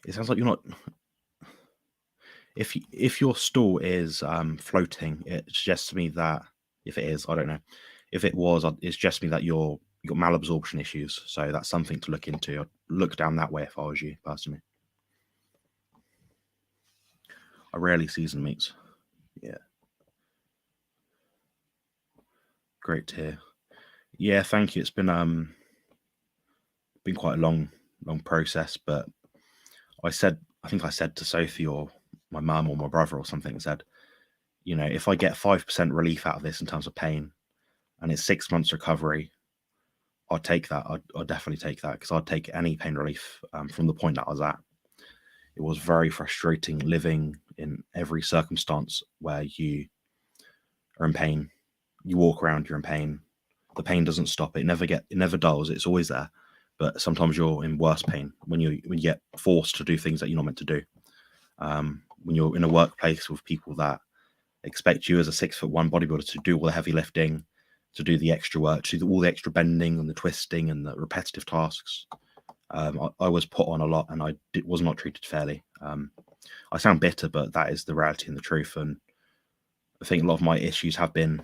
it sounds like you're not. If your stool is floating, it suggests to me that if it is, I don't know. If it was, it suggests to me that you got malabsorption issues. So that's something to look into. I'd look down that way if I was you, personally. I rarely season meats. Yeah. Great to hear. Yeah, thank you. It's been quite a long process, but I think I said to Sophie or my mum or my brother or something, said, if I get 5% relief out of this in terms of pain, and it's 6 months recovery, I'd take that. I'd definitely take that, because I'd take any pain relief from the point that I was at. It was very frustrating living in every circumstance where you are in pain. You walk around, you're in pain. The pain doesn't stop. It never dulls. It's always there. But sometimes you're in worse pain when you get forced to do things that you're not meant to do. When you're in a workplace with people that expect you as a 6'1" bodybuilder to do all the heavy lifting, to do the extra work, to do all the extra bending and the twisting and the repetitive tasks. I was put on a lot, and I was not treated fairly. I sound bitter, but that is the reality and the truth. And I think a lot of my issues have been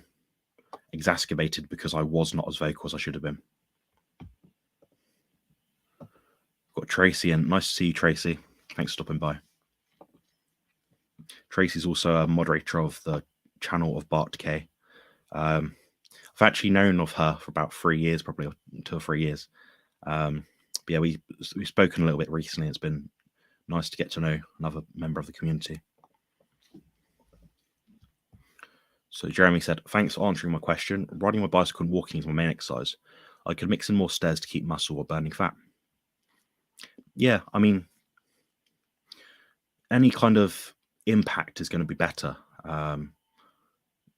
exacerbated because I was not as vocal as I should have been. Got Tracy, and nice to see you, Tracy. Thanks for stopping by. Tracy's also a moderator of the channel of Bart K. I've actually known of her for about 3 years, probably 2 or 3 years. But yeah, we've spoken a little bit recently. It's been nice to get to know another member of the community. So Jeremy said, thanks for answering my question. Riding my bicycle and walking is my main exercise. I could mix in more stairs to keep muscle or burning fat. Yeah, I mean, any kind of impact is going to be better.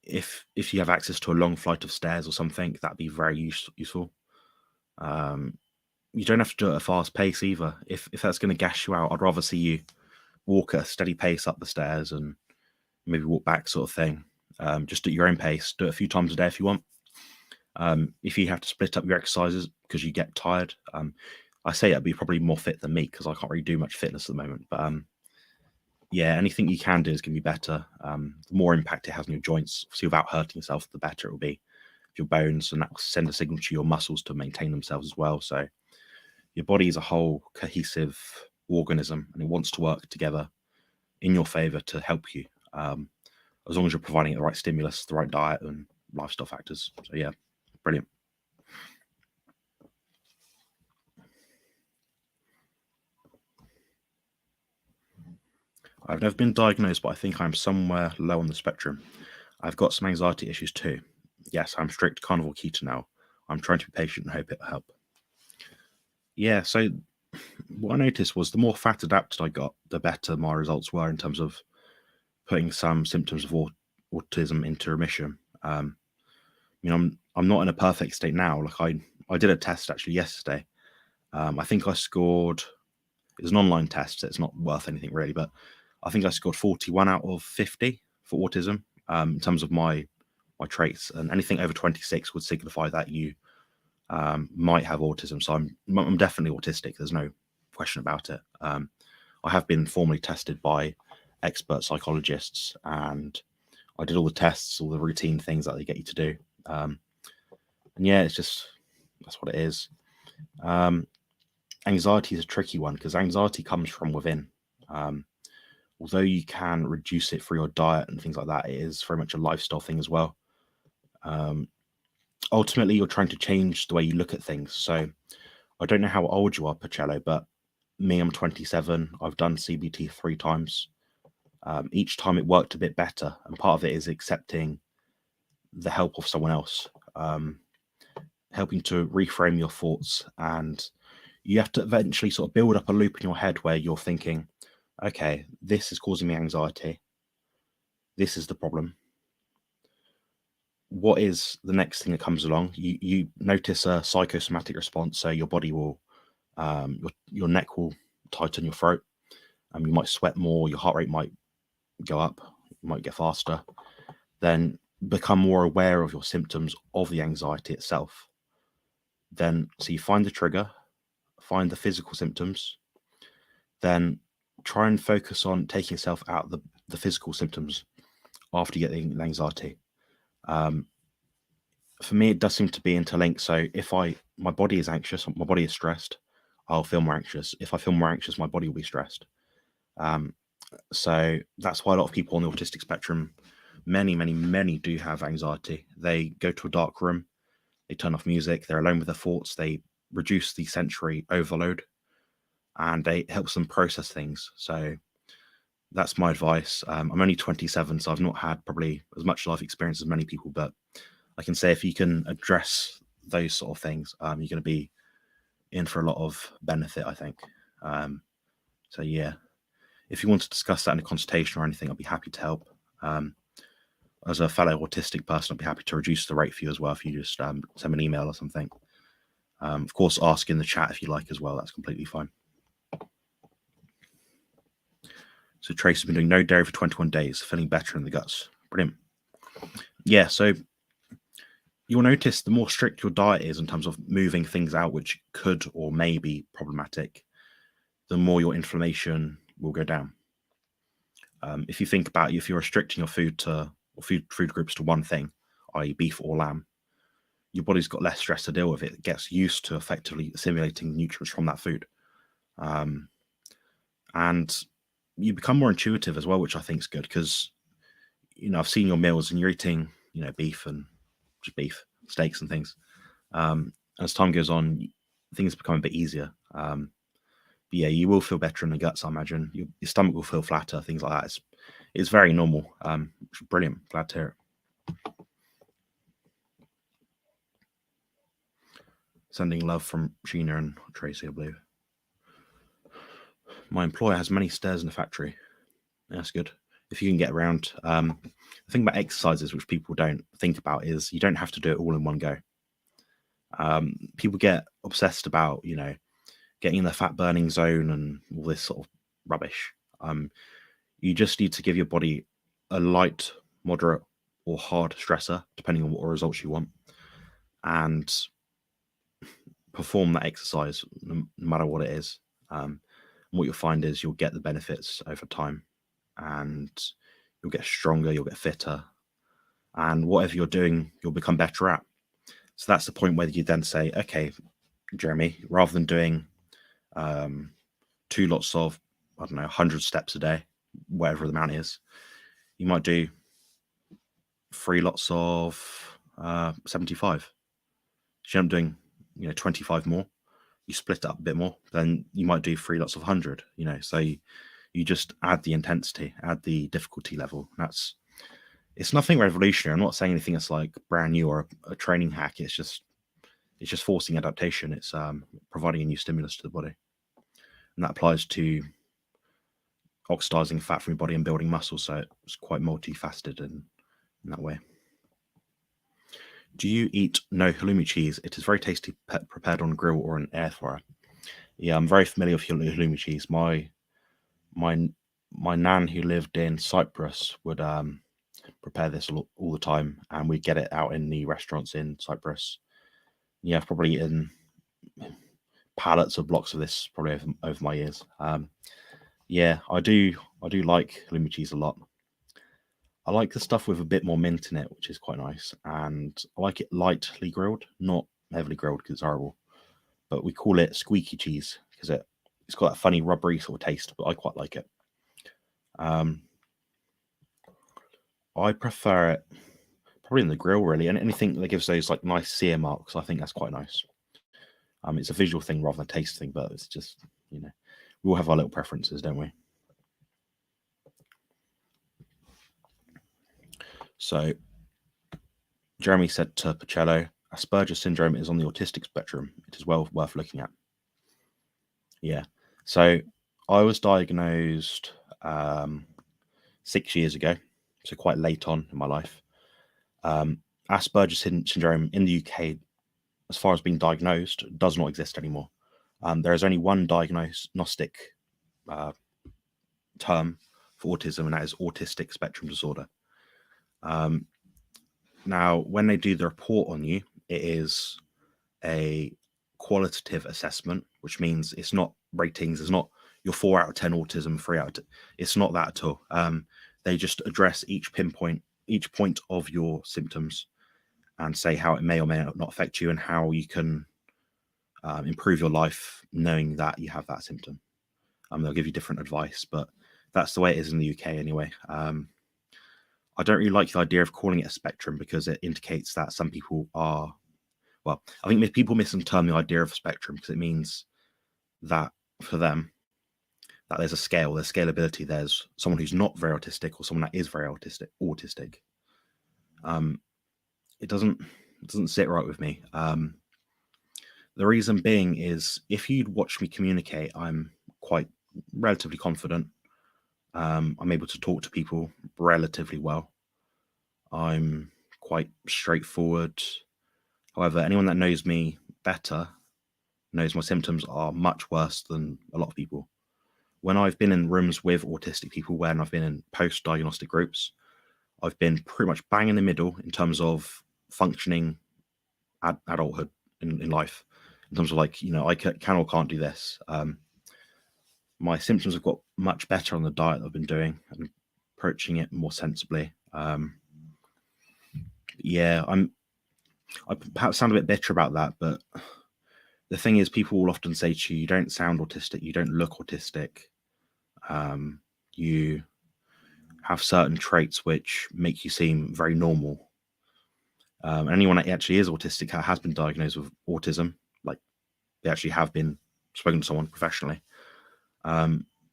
If you have access to a long flight of stairs or something, that'd be very useful. You don't have to do it at a fast pace either. If that's going to gas you out, I'd rather see you walk at a steady pace up the stairs and maybe walk back, sort of thing. Just at your own pace. Do it a few times a day if you want. If you have to split up your exercises because you get tired, I say I'd be probably more fit than me because I can't really do much fitness at the moment. But yeah, anything you can do is going to be better. The more impact it has on your joints, obviously without hurting yourself, the better it will be for your bones, and that will send a signal to your muscles to maintain themselves as well. So your body is a whole cohesive organism, and it wants to work together in your favor to help you, as long as you're providing it the right stimulus, the right diet, and lifestyle factors. So yeah, brilliant. I've never been diagnosed, but I think I'm somewhere low on the spectrum. I've got some anxiety issues too. Yes, I'm strict carnivore keto now. I'm trying to be patient and hope it'll help. Yeah, so what I noticed was the more fat adapted I got, the better my results were in terms of putting some symptoms of autism into remission. I'm not in a perfect state now. Like I did a test actually yesterday. I think I scored. It was an online test, so it's not worth anything really, but I think I scored 41 out of 50 for autism in terms of my traits, and anything over 26 would signify that you might have autism. So I'm definitely autistic. There's no question about it. I have been formally tested by expert psychologists, and I did all the tests, all the routine things that they get you to do. And yeah, that's what it is. Anxiety is a tricky one because anxiety comes from within. Although you can reduce it through your diet and things like that, it is very much a lifestyle thing as well. Ultimately, you're trying to change the way you look at things. So I don't know how old you are, Pacello, but me, I'm 27. I've done CBT 3 times. Each time it worked a bit better. And part of it is accepting the help of someone else, helping to reframe your thoughts. And you have to eventually sort of build up a loop in your head where you're thinking, okay, this is causing me anxiety. This is the problem. What is the next thing that comes along? You notice a psychosomatic response. So your body will, your neck will tighten, your throat. You might sweat more. Your heart rate might go up. You might get faster. Then become more aware of your symptoms of the anxiety itself. So you find the trigger, find the physical symptoms, then try and focus on taking yourself out the physical symptoms after you get the anxiety. For me, it does seem to be interlinked. So if my body is anxious, my body is stressed, I'll feel more anxious. If I feel more anxious, my body will be stressed. So that's why a lot of people on the autistic spectrum, many do have anxiety. They go to a dark room, they turn off music, they're alone with their thoughts, they reduce the sensory overload, and it helps them process things. So that's my advice. I'm only 27, so I've not had probably as much life experience as many people, but I can say if you can address those sort of things, you're going to be in for a lot of benefit, I think. So yeah, if you want to discuss that in a consultation or anything, I'll be happy to help. As a fellow autistic person, I'd be happy to reduce the rate for you as well if you just send me an email or something. Of course, ask in the chat if you like as well. That's completely fine. So Trace has been doing no dairy for 21 days, feeling better in the guts. Brilliant. Yeah, so you'll notice the more strict your diet is in terms of moving things out, which could or may be problematic, the more your inflammation will go down. If you think about if you're restricting your food food groups to one thing, i.e. beef or lamb, your body's got less stress to deal with. It gets used to effectively assimilating nutrients from that food. And you become more intuitive as well, which I think is good because I've seen your meals and you're eating beef and just beef steaks and things. And as time goes on, things become a bit easier. But yeah, you will feel better in the guts, I imagine. Your stomach will feel flatter, things like that. It's very normal. Brilliant. Glad to hear it. Sending love from Sheena and Tracy, I believe. My employer has many stairs in the factory. That's good. If you can get around. The thing about exercises, which people don't think about, is you don't have to do it all in one go. People get obsessed about, getting in the fat burning zone and all this sort of rubbish. You just need to give your body a light, moderate, or hard stressor, depending on what results you want, and perform that exercise no matter what it is. What you'll find is you'll get the benefits over time, and you'll get stronger, you'll get fitter, and whatever you're doing, you'll become better at. So that's the point where you then say, okay, Jeremy, rather than doing 2 lots of, 100 steps a day, whatever the amount is, you might do 3 lots of 75. So you end up doing 25 more. You split it up a bit more, then you might do 3 lots of 100. So you just add the intensity, add the difficulty level. It's nothing revolutionary. I'm not saying anything that's like brand new or a training hack. It's just forcing adaptation. It's providing a new stimulus to the body, and that applies to oxidizing fat from your body and building muscle. So it's quite multifaceted in that way. Do you eat no halloumi cheese? It is very tasty prepared on a grill or an air fryer. Yeah, I'm very familiar with halloumi cheese. My nan who lived in Cyprus would prepare this all the time, and we get it out in the restaurants in Cyprus. Yeah, I've probably eaten pallets of blocks of this probably over my years. Yeah, I do like halloumi cheese a lot. I like the stuff with a bit more mint in it, which is quite nice, and I like it lightly grilled, not heavily grilled because it's horrible. But we call it squeaky cheese because it's got that funny rubbery sort of taste, but I quite like it. I prefer it probably in the grill, really, and anything that gives those like nice sear marks, I think that's quite nice. It's a visual thing rather than a taste thing, but it's just, we all have our little preferences, don't we? So Jeremy said to Pacello, Asperger's syndrome is on the autistic spectrum. It is well worth looking at. Yeah. So I was diagnosed 6 years ago, so quite late on in my life. Asperger's syndrome in the UK, as far as being diagnosed, does not exist anymore. There is only one diagnostic term for autism, and that is autistic spectrum disorder. Now, when they do the report on you, it is a qualitative assessment, which means it's not ratings. It's not your 4 out of 10 autism, 3 out of 10. It's not that at all. They just address each point of your symptoms and say how it may or may not affect you and how you can improve your life knowing that you have that symptom. They'll give you different advice, but that's the way it is in the UK anyway. I don't really like the idea of calling it a spectrum because it indicates that some people are, well, I think people misinterpret the idea of a spectrum because it means that for them, that there's a scale, there's scalability, there's someone who's not very autistic or someone that is very autistic. It doesn't sit right with me. The reason being is if you'd watch me communicate, I'm quite relatively confident. I'm able to talk to people relatively well. I'm quite straightforward. However, anyone that knows me better knows my symptoms are much worse than a lot of people. When I've been in rooms with autistic people, when I've been in post-diagnostic groups, I've been pretty much bang in the middle in terms of functioning adulthood in life, in terms of like, I can or can't do this. My symptoms have got much better on the diet I've been doing and approaching it more sensibly. Yeah, I perhaps sound a bit bitter about that, but the thing is, people will often say to you, you don't sound autistic, you don't look autistic. you have certain traits which make you seem very normal. Anyone that actually is autistic has been diagnosed with autism, like they actually have been spoken to someone professionally.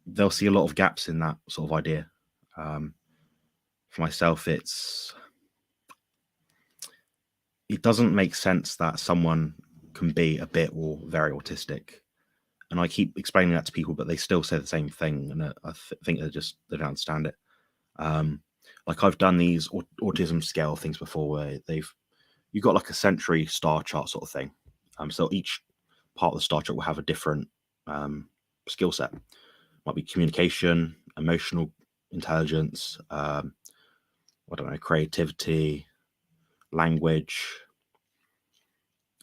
They'll see a lot of gaps in that sort of idea. For myself, it doesn't make sense that someone can be a bit or very autistic. And I keep explaining that to people, but they still say the same thing, and I think they don't understand it. Like I've done these autism scale things before, where you've got like a century star chart sort of thing. So each part of the star chart will have a different skill set. Might be communication, emotional intelligence, I don't know, creativity, language,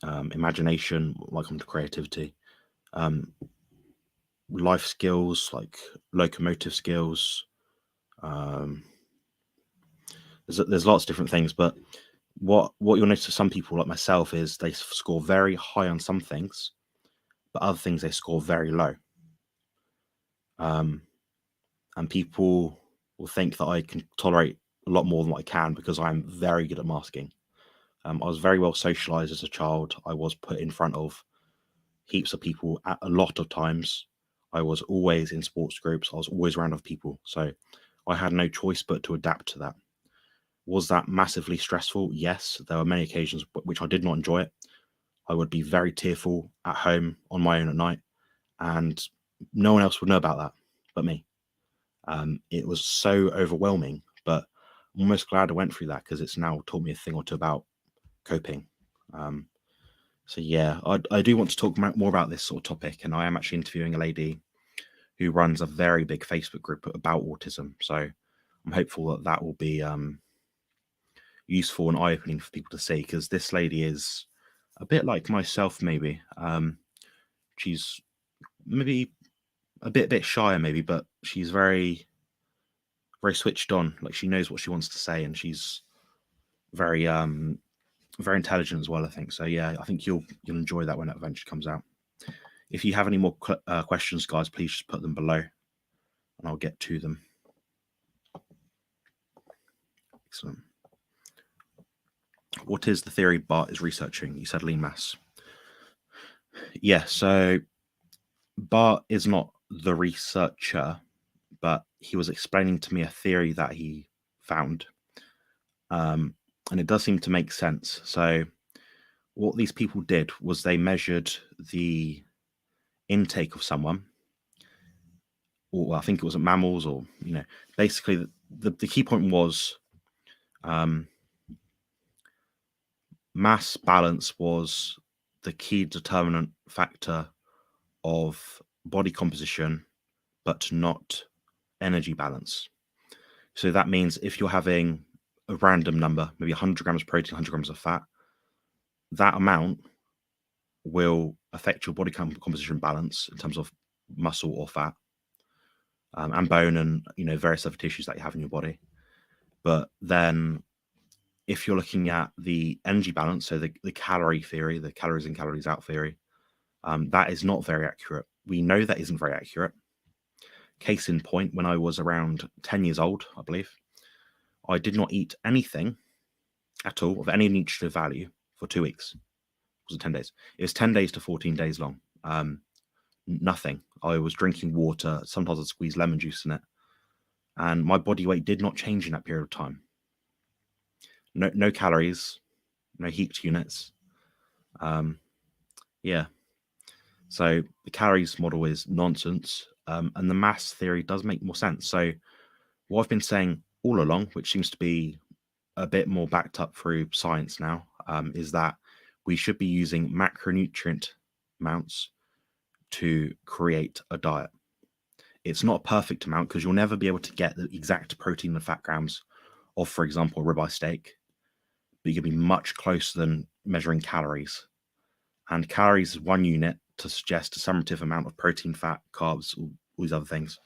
imagination, like onto creativity, life skills like locomotive skills. There's lots of different things, but what you'll notice with some people like myself is they score very high on some things, but other things they score very low. And people will think that I can tolerate a lot more than what I can because I'm very good at masking. I was very well socialized as a child. I was put in front of heaps of people at a lot of times. I was always in sports groups. I was always around other people. So I had no choice but to adapt to that. Was that massively stressful? Yes. There were many occasions which I did not enjoy it. I would be very tearful at home on my own at night, and no one else would know about that but me. It was so overwhelming, but I'm almost glad I went through that because it's now taught me a thing or two about coping. So yeah, I do want to talk more about this sort of topic, and I am actually interviewing a lady who runs a very big Facebook group about autism. So I'm hopeful that that will be useful and eye-opening for people to see, because this lady is a bit like myself, maybe. She's maybe a bit shyer, maybe, but she's very switched on. Like she knows what she wants to say, and she's very very intelligent as well, I think. So yeah, I think you'll enjoy that when it eventually comes out. If you have any more questions, guys, please just put them below and I'll get to them. Excellent. What is the theory Bart is researching? You said lean mass. Yeah, so Bart is not the researcher, but he was explaining to me a theory that he found. And it does seem to make sense. So what these people did was they measured the intake of someone, or I think it was mammals, or basically the key point was mass balance was the key determinant factor of body composition, but not energy balance. So that means if you're having a random number, maybe 100 grams of protein, 100 grams of fat, that amount will affect your body composition balance in terms of muscle or fat, and bone, and various other tissues that you have in your body. But then if you're looking at the energy balance, so the calorie theory, the calories in, calories out theory, that is not very accurate. We know that isn't very accurate. Case in point, when I was around 10 years old, I believe, I did not eat anything at all of any nutritive value for 2 weeks. It wasn't 10 days. It was 10 days to 14 days long. Nothing. I was drinking water. Sometimes I'd squeeze lemon juice in it. And my body weight did not change in that period of time. No calories, no heat units. Yeah. So the calories model is nonsense. And the mass theory does make more sense. So what I've been saying all along, which seems to be a bit more backed up through science now, is that we should be using macronutrient amounts to create a diet. It's not a perfect amount because you'll never be able to get the exact protein and fat grams of, for example, a ribeye steak, but you can be much closer than measuring calories. And calories is one unit to suggest a summative amount of protein, fat, carbs, all these other things.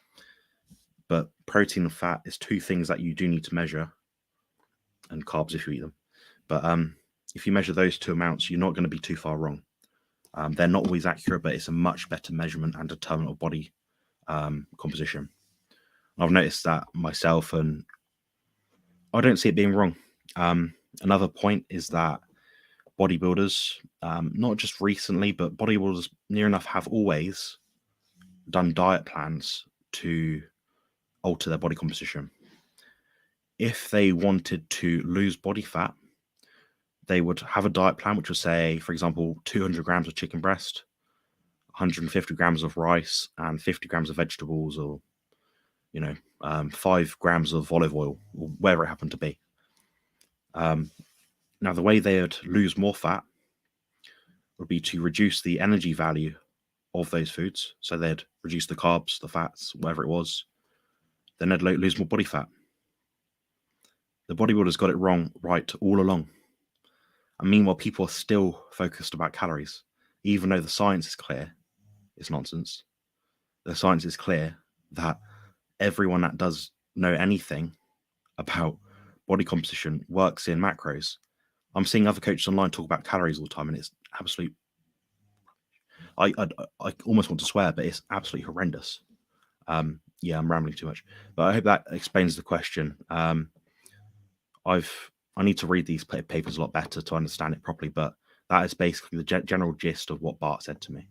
But protein and fat is two things that you do need to measure, and carbs if you eat them. But if you measure those two amounts, you're not going to be too far wrong. They're not always accurate, but it's a much better measurement and determinant of body composition. I've noticed that myself, and I don't see it being wrong. Another point is that bodybuilders, not just recently, but bodybuilders near enough have always done diet plans to alter their body composition. If they wanted to lose body fat, they would have a diet plan which would say, for example, 200 grams of chicken breast, 150 grams of rice, and 50 grams of vegetables, or 5 grams of olive oil, or wherever it happened to be. Now, the way they would lose more fat would be to reduce the energy value of those foods. So they'd reduce the carbs, the fats, whatever it was. Then they'd lose more body fat. The bodybuilders got it wrong right all along. And meanwhile, people are still focused about calories, even though the science is clear. It's nonsense. The science is clear that everyone that does know anything about body composition works in macros. I'm seeing other coaches online talk about calories all the time, and it's absolute. I almost want to swear, but it's absolutely horrendous. Yeah, I'm rambling too much, but I hope that explains the question. I need to read these papers a lot better to understand it properly, but that is basically the general gist of what Bart said to me.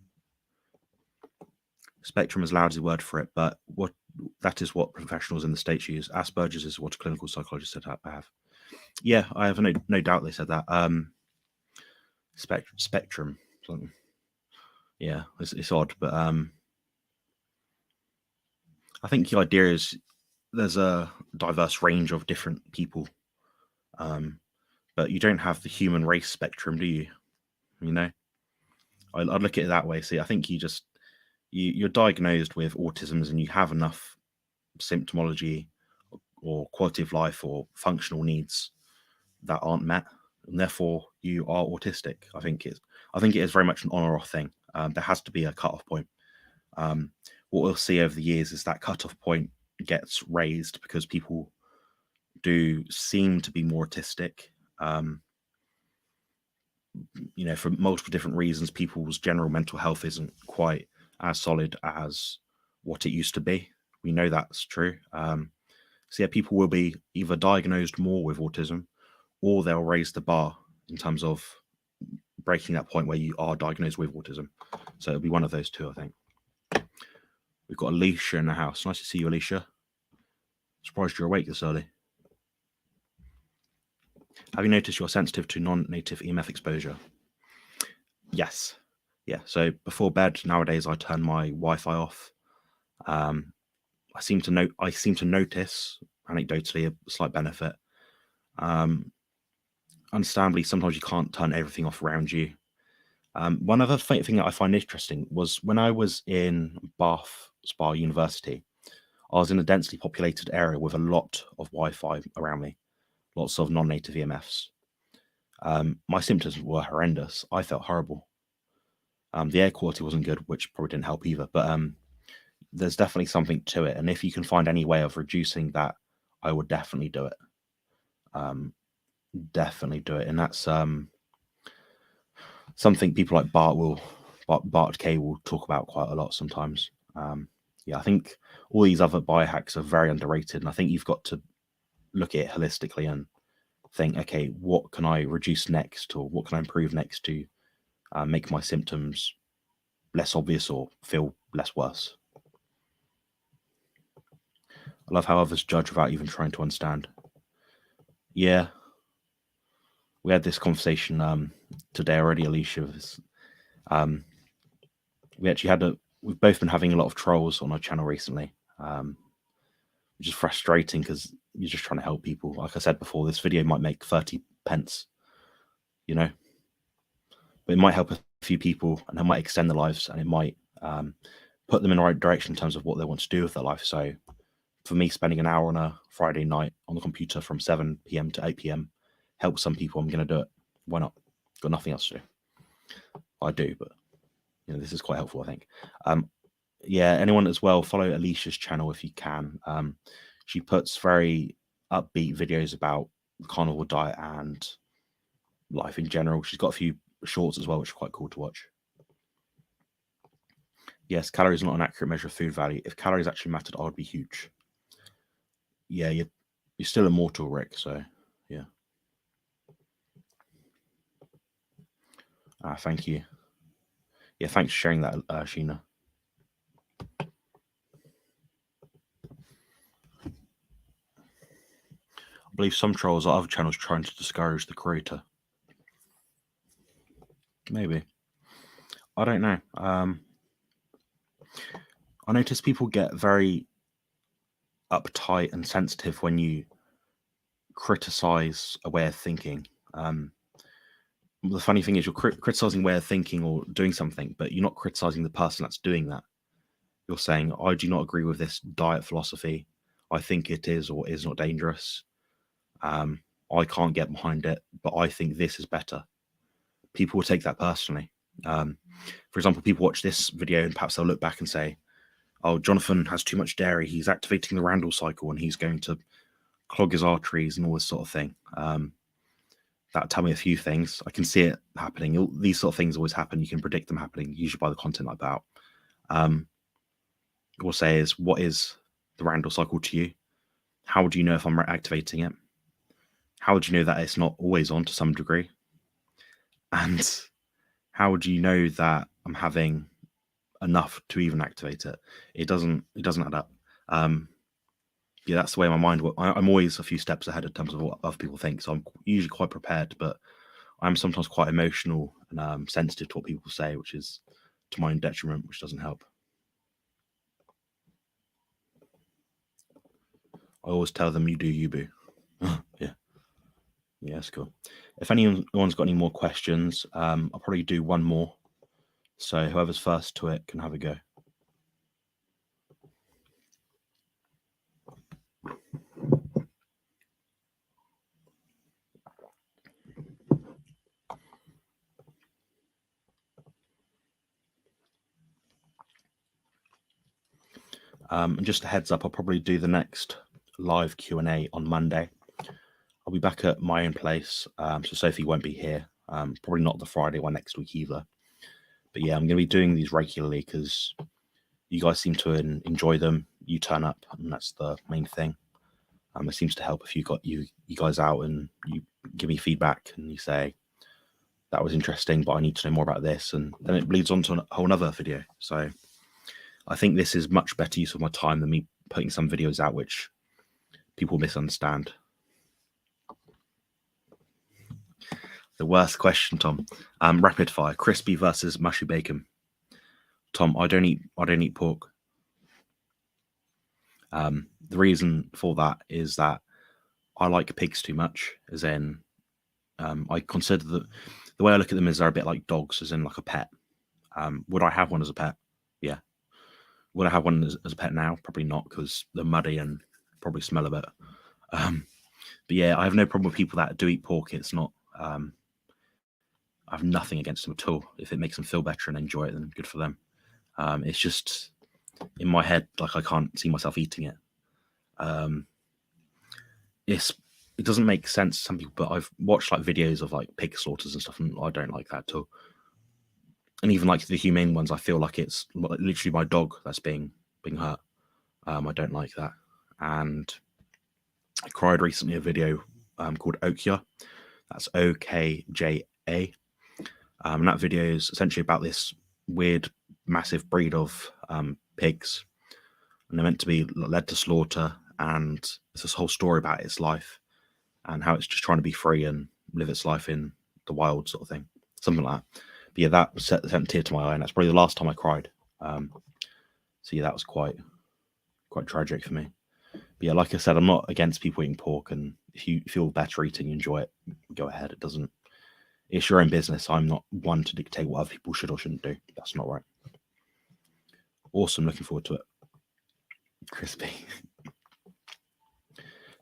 Spectrum is lousy word for it, but that is what professionals in the States use. Asperger's is what a clinical psychologist said I have. Yeah, I have no doubt they said that. Spectrum. Something. Yeah, it's odd, but I think the idea is there's a diverse range of different people, but you don't have the human race spectrum, do you? I'd look at it that way. See, I think you're diagnosed with autism and you have enough symptomology or quality of life or functional needs that aren't met, and therefore you are autistic. I think it is very much an on or off thing. There has to be a cutoff point. What we'll see over the years is that cutoff point gets raised because people do seem to be more autistic. For multiple different reasons, people's general mental health isn't quite as solid as what it used to be. We know that's true. So yeah, people will be either diagnosed more with autism, or they'll raise the bar in terms of breaking that point where you are diagnosed with autism. So it'll be one of those two, I think. We've got Alicia in the house. Nice to see you, Alicia. Surprised you're awake this early. Have you noticed you're sensitive to non-native EMF exposure? Yes. Yeah. So before bed nowadays, I turn my Wi-Fi off. I seem to notice, anecdotally, a slight benefit. Understandably, sometimes you can't turn everything off around you. One other thing that I find interesting was when I was in Bath Spa University, I was in a densely populated area with a lot of Wi-Fi around me, lots of non-native EMFs. My symptoms were horrendous. I felt horrible. The air quality wasn't good, which probably didn't help either. But there's definitely something to it. And if you can find any way of reducing that, I would definitely do it. Definitely do it. And that's something people like Bart K will talk about quite a lot sometimes. Yeah, I think all these other biohacks are very underrated. And I think you've got to look at it holistically and think, okay, what can I reduce next, or what can I improve next to make my symptoms less obvious or feel less worse. I love how others judge without even trying to understand. Yeah, we had this conversation today already, Alicia. We've both been having a lot of trolls on our channel recently, which is frustrating because you're just trying to help people. Like I said before, this video might make 30 pence, but it might help a few people, and it might extend their lives, and it might put them in the right direction in terms of what they want to do with their life. So for me, spending an hour on a Friday night on the computer from 7 p.m. to 8 p.m. helps some people. I'm going to do it. Why not? Got nothing else to do. I do, but this is quite helpful, I think. Yeah, anyone as well, follow Alicia's channel if you can. She puts very upbeat videos about the carnivore diet and life in general. She's got a few shorts as well, which are quite cool to watch. Yes, calories are not an accurate measure of food value. If calories actually mattered, I would be huge. Yeah, you're still immortal, Rick. So yeah. Thank you. Yeah, thanks for sharing that, Sheena. I believe some trolls or other channels trying to discourage the creator. Maybe. I don't know. I notice people get very uptight and sensitive when you criticize a way of thinking. The funny thing is, you're criticizing way of thinking or doing something, but you're not criticizing the person that's doing that. You're saying, I do not agree with this diet philosophy. I think it is or is not dangerous. I can't get behind it, but I think this is better. People will take that personally. For example, people watch this video and perhaps they'll look back and say, oh, Jonathan has too much dairy. He's activating the Randall cycle and he's going to clog his arteries and all this sort of thing. That'll tell me a few things. I can see it happening. These sort of things always happen. You can predict them happening, usually by the content like that. We'll say is, what is the Randall cycle to you? How do you know if I'm activating it? How do you know that it's not always on to some degree? And how do you know that I'm having enough to even activate it? It doesn't add up. Yeah, that's the way my mind works. I'm always a few steps ahead in terms of what other people think, so I'm usually quite prepared, but I'm sometimes quite emotional and sensitive to what people say, which is to my own detriment, which doesn't help. I always tell them, you do you, boo. Yeah. Yeah, that's cool. If anyone's got any more questions, I'll probably do one more. So whoever's first to it can have a go. And just a heads up, I'll probably do the next live Q&A on Monday. I'll be back at my own place, so Sophie won't be here. Probably not the Friday one next week either. But yeah, I'm going to be doing these regularly because you guys seem to enjoy them. You turn up, and that's the main thing. It seems to help if you got you guys out and you give me feedback and you say that was interesting, but I need to know more about this, and then it bleeds on to a whole other video. So I think this is much better use of my time than me putting some videos out which people misunderstand. The worst question, Tom. Rapid fire: crispy versus mushy bacon. Tom, I don't eat pork. The reason for that is that I like pigs too much. As in, I consider the way I look at them is they're a bit like dogs, as in like a pet. Would I have one as a pet? Yeah. Would I have one as a pet now? Probably not, because they're muddy and probably smell a bit. But yeah, I have no problem with people that do eat pork. It's not. I have nothing against them at all. If it makes them feel better and enjoy it, then good for them. It's just in my head, like I can't see myself eating it. It doesn't make sense to some people, but I've watched like videos of like pig slaughters and stuff, and I don't like that at all. And even like the humane ones, I feel like it's literally my dog that's being hurt. I don't like that. And I cried recently a video called Okja. That's OKJA. And that video is essentially about this weird, massive breed of pigs. And they're meant to be led to slaughter. And it's this whole story about its life and how it's just trying to be free and live its life in the wild, sort of thing. Something like that. But yeah, that sent a tear to my eye. And that's probably the last time I cried. So yeah, that was quite tragic for me. But yeah, like I said, I'm not against people eating pork, and if you feel better eating, you enjoy it, go ahead. It's your own business. I'm not one to dictate what other people should or shouldn't do. That's not right. Awesome, looking forward to it. Crispy.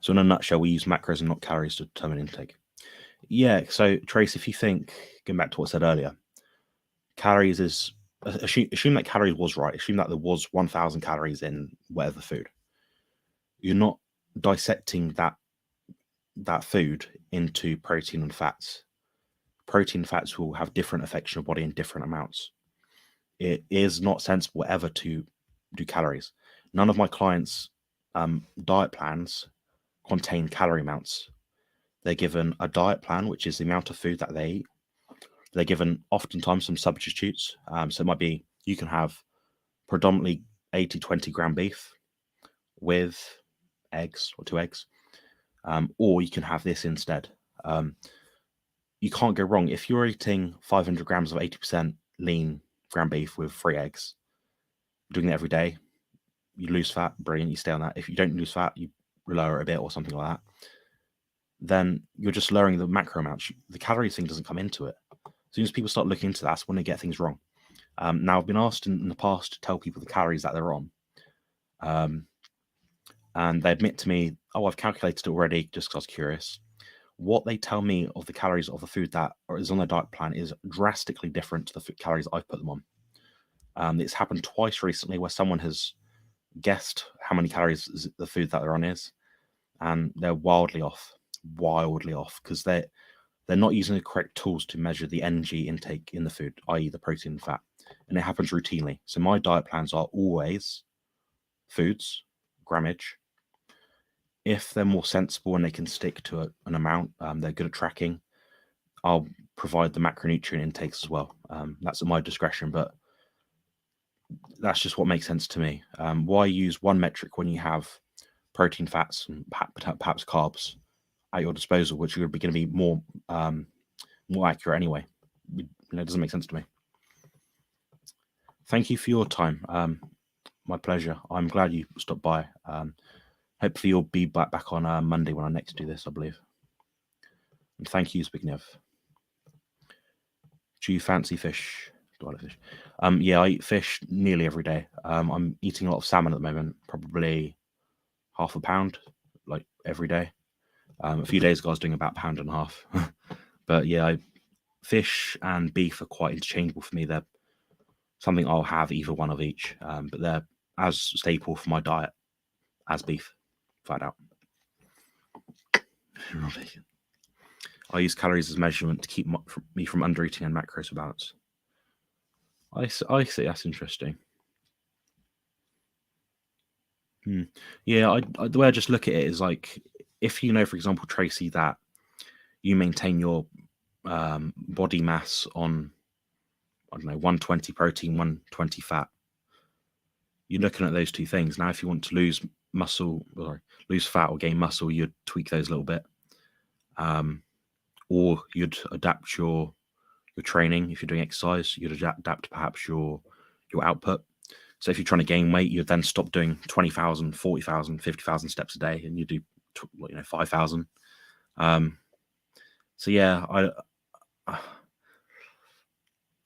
So in a nutshell, we use macros and not calories to determine intake. Yeah, so Trace, if you think, going back to what I said earlier, calories is, assume that calories was right. Assume that there was 1,000 calories in whatever food. You're not dissecting that food into protein and fats. Protein and fats will have different effects on your body in different amounts. It is not sensible ever to do calories. None of my clients' diet plans contain calorie amounts. They're given a diet plan, which is the amount of food that they eat. They're given oftentimes some substitutes. So it might be you can have predominantly 80-20 gram beef with eggs or 2 eggs, or you can have this instead. You can't go wrong if you're eating 500 grams of 80% lean ground beef with 3 eggs. Doing that every day, you lose fat, brilliant. You stay on that. If you don't lose fat, you lower it a bit or something like that. Then you're just lowering the macro amounts. The calories thing doesn't come into it. As soon as people start looking into that, that's when they get things wrong. Now, I've been asked in the past to tell people the calories that they're on. And they admit to me, oh, I've calculated it already just because I was curious. What they tell me of the calories of the food that is on their diet plan is drastically different to the calories I've put them on. It's happened twice recently where someone has guessed how many calories the food that they're on is, and they're wildly off, because they're not using the correct tools to measure the energy intake in the food, i.e. the protein and fat, and it happens routinely. So my diet plans are always foods, grammage. If they're more sensible and they can stick to an amount, they're good at tracking, I'll provide the macronutrient intakes as well. That's at my discretion, but that's just what makes sense to me. Why use one metric when you have protein, fats, and perhaps carbs at your disposal, which are going to be more accurate anyway? It doesn't make sense to me. Thank you for your time. My pleasure. I'm glad you stopped by. Hopefully you'll be back on Monday when I next do this, I believe. And thank you, Zbigniew. Do you fancy fish? Do I like fish? Yeah, I eat fish nearly every day. I'm eating a lot of salmon at the moment, probably half a pound, like every day. A few days ago I was doing about 1.5 pounds. But yeah, fish and beef are quite interchangeable for me. They're something I'll have either one of each, but they're as staple for my diet as beef, flat out. I use calories as measurement to keep me from undereating and macros balance. I see. That's interesting. Yeah, the way I just look at it is like, if you know, for example, Tracy, that you maintain your body mass on, I don't know, 120 protein, 120 fat. You're looking at those two things. Now, if you want to lose fat or gain muscle, you'd tweak those a little bit, or you'd adapt your training. If you're doing exercise, you'd adapt perhaps your output. So if you're trying to gain weight, you'd then stop doing 20,000, 40,000, 50,000 steps a day, and you do 5,000. So yeah, I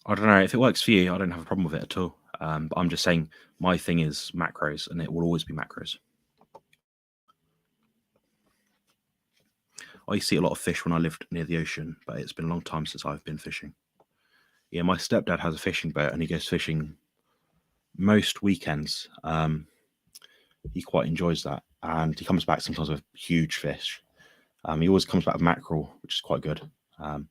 don't know if it works for you. I don't have a problem with it at all. But I'm just saying my thing is macros, and it will always be macros. I used to eat a lot of fish when I lived near the ocean, but it's been a long time since I've been fishing. Yeah, my stepdad has a fishing boat, and he goes fishing most weekends. He quite enjoys that, and he comes back sometimes with huge fish. He always comes back with mackerel, which is quite good. But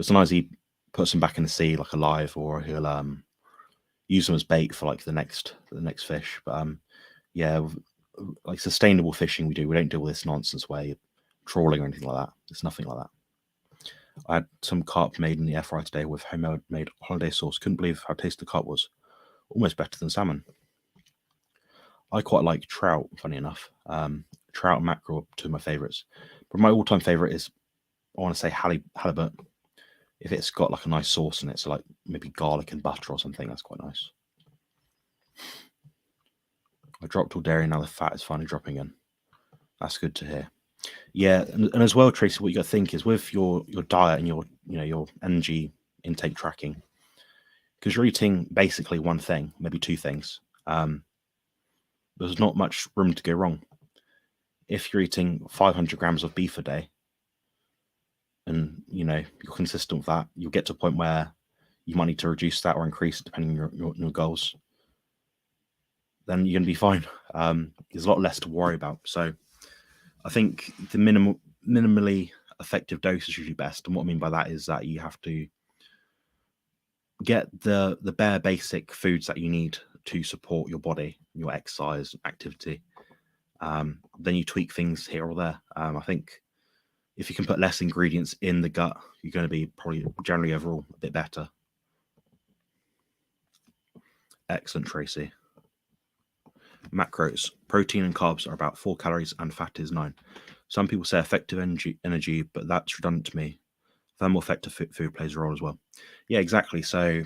sometimes he puts them back in the sea like alive, or he'll use them as bait for like the next fish. But yeah, like sustainable fishing, we don't do all this nonsense where you're trawling or anything like that. It's nothing like that. I had some carp made in the air fryer today with homemade holiday sauce. Couldn't believe how tasty the carp was. Almost better than salmon. I quite like trout, funny enough. Trout and mackerel are two of my favourites. But my all-time favourite is, I want to say, halibut. If it's got like a nice sauce in it, so like maybe garlic and butter or something, that's quite nice. I dropped all dairy, now the fat is finally dropping in. That's good to hear. Yeah, and as well, Tracy, what you got to think is with your diet and your energy intake tracking, because you're eating basically one thing, maybe two things. There's not much room to go wrong. If you're eating 500 grams of beef a day, and you're consistent with that, you'll get to a point where you might need to reduce that or increase it depending on your goals. Then you're going to be fine. There's a lot less to worry about. So I think the minimally effective dose is usually best. And what I mean by that is that you have to get the bare basic foods that you need to support your body, your exercise activity. Then you tweak things here or there. I think if you can put less ingredients in the gut, you're going to be probably generally overall a bit better. Excellent, Tracy. Macros. Protein and carbs are about 4 calories and fat is 9. Some people say effective energy, but that's redundant to me. Thermal effective food plays a role as well. Yeah, exactly. So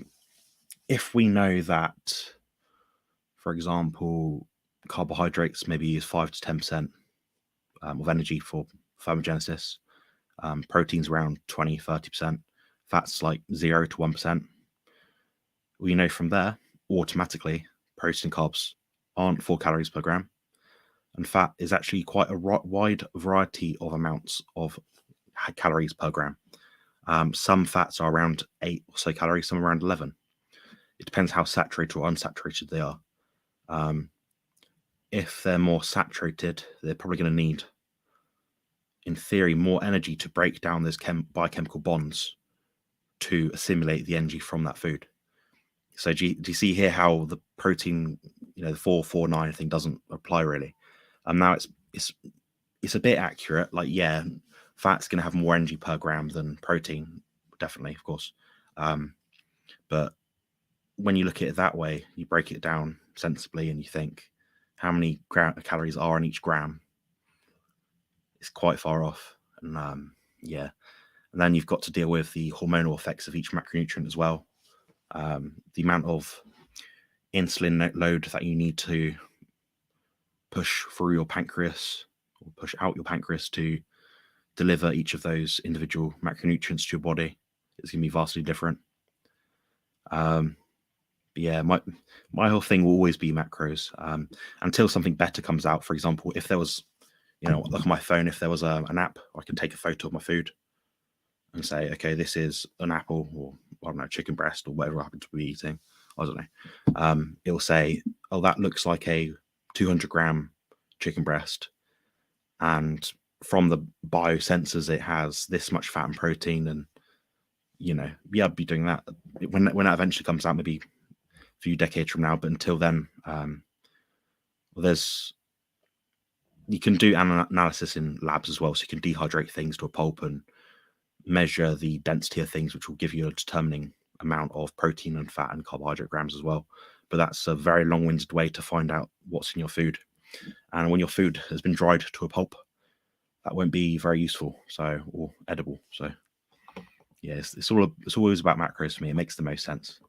if we know that, for example, carbohydrates maybe use 5 to 10% of energy for thermogenesis, proteins around 20, 30%, fats like 0 to 1%. We know from there, automatically, protein and carbs aren't 4 calories per gram, and fat is actually quite a wide variety of amounts of calories per gram. Some fats are around 8 or so calories, some around 11. It depends how saturated or unsaturated they are. If they're more saturated, they're probably going to need, in theory, more energy to break down those biochemical bonds to assimilate the energy from that food. So do you see here how the protein, the 4-4-9 thing doesn't apply really? Now it's a bit accurate. Like, yeah, fat's going to have more energy per gram than protein, definitely, of course. But when you look at it that way, you break it down sensibly and you think how many calories are in each gram. It's quite far off. And yeah. And then you've got to deal with the hormonal effects of each macronutrient as well. The amount of insulin load that you need to push through your pancreas or push out your pancreas to deliver each of those individual macronutrients to your body is going to be vastly different. But yeah, my whole thing will always be macros until something better comes out. For example, if there was, like on my phone, if there was an app, I could take a photo of my food and say, okay, this is an apple or, I don't know, chicken breast or whatever I happen to be eating. I don't know. It'll say, oh, that looks like a 200-gram chicken breast. And from the biosensors, it has this much fat and protein. And, yeah, I'd be doing that. When that eventually comes out, maybe a few decades from now. But until then, you can do analysis in labs as well. So you can dehydrate things to a pulp and measure the density of things, which will give you a determining amount of protein and fat and carbohydrate grams as well. But that's a very long-winded way to find out what's in your food. And when your food has been dried to a pulp, that won't be very useful, or edible. So yeah, it's always about macros for me. It makes the most sense.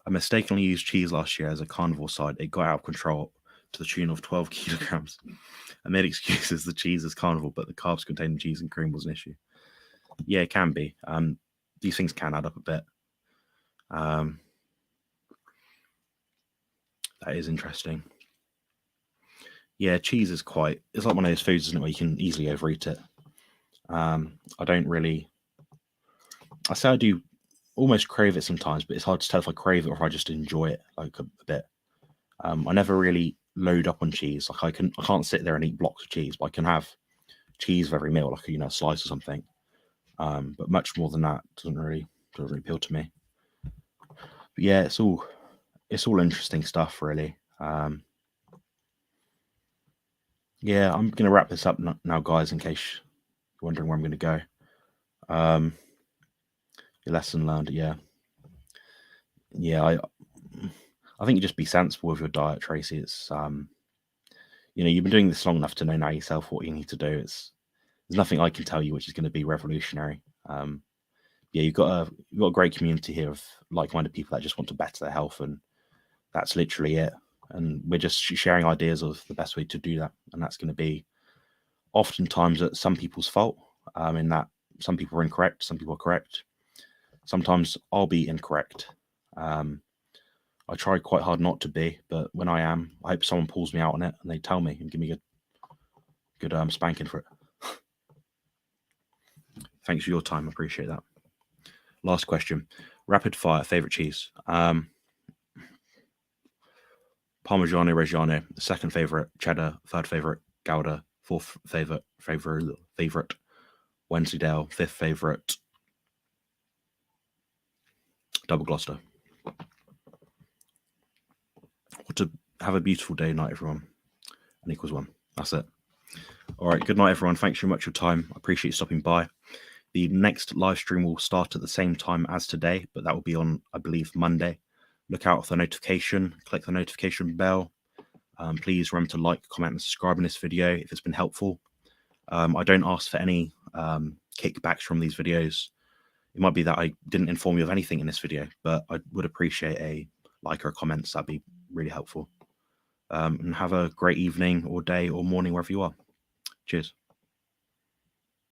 I mistakenly used cheese last year as a carnivore side. It got out of control to the tune of 12 kilograms. I made excuses. The cheese is carnivore, but the carbs containing cheese and cream was an issue. Yeah, it can be. These things can add up a bit. That is interesting. Yeah, cheese is it's like one of those foods, isn't it, where you can easily overeat it. I say I do almost crave it sometimes, but it's hard to tell if I crave it or if I just enjoy it like a bit. I never really load up on cheese. Like I can't sit there and eat blocks of cheese, but I can have cheese for every meal, like a slice or something. But much more than that doesn't really appeal to me. But yeah, it's all interesting stuff, really. Yeah, I'm gonna wrap this up now, guys, in case you're wondering where I'm gonna go. Your lesson learned, yeah. I think you just be sensible with your diet, Tracy. It's you've been doing this long enough to know now yourself what you need to do. There's nothing I can tell you which is going to be revolutionary. Yeah, you've got a great community here of like-minded people that just want to better their health, and that's literally it. And we're just sharing ideas of the best way to do that, and that's going to be oftentimes at some people's fault. In that some people are incorrect, some people are correct. Sometimes I'll be incorrect. I try quite hard not to be, but when I am, I hope someone pulls me out on it and they tell me and give me a good spanking for it. Thanks for your time. I appreciate that. Last question. Rapid fire. Favorite cheese? Parmigiano Reggiano. Second favorite, cheddar. Third favorite, Gouda. Fourth favorite, Wensleydale. Fifth favorite, double Gloucester. have a beautiful day, night, everyone. N equals 1. That's it. All right. Good night, everyone. Thanks very much for your time. I appreciate you stopping by. The next live stream will start at the same time as today, but that will be on, I believe, Monday. Look out for the notification. Click the notification bell. Please remember to like, comment, and subscribe in this video if it's been helpful. I don't ask for any kickbacks from these videos. It might be that I didn't inform you of anything in this video, but I would appreciate a like or a comment. That'd be really helpful. And have a great evening or day or morning wherever you are. Cheers.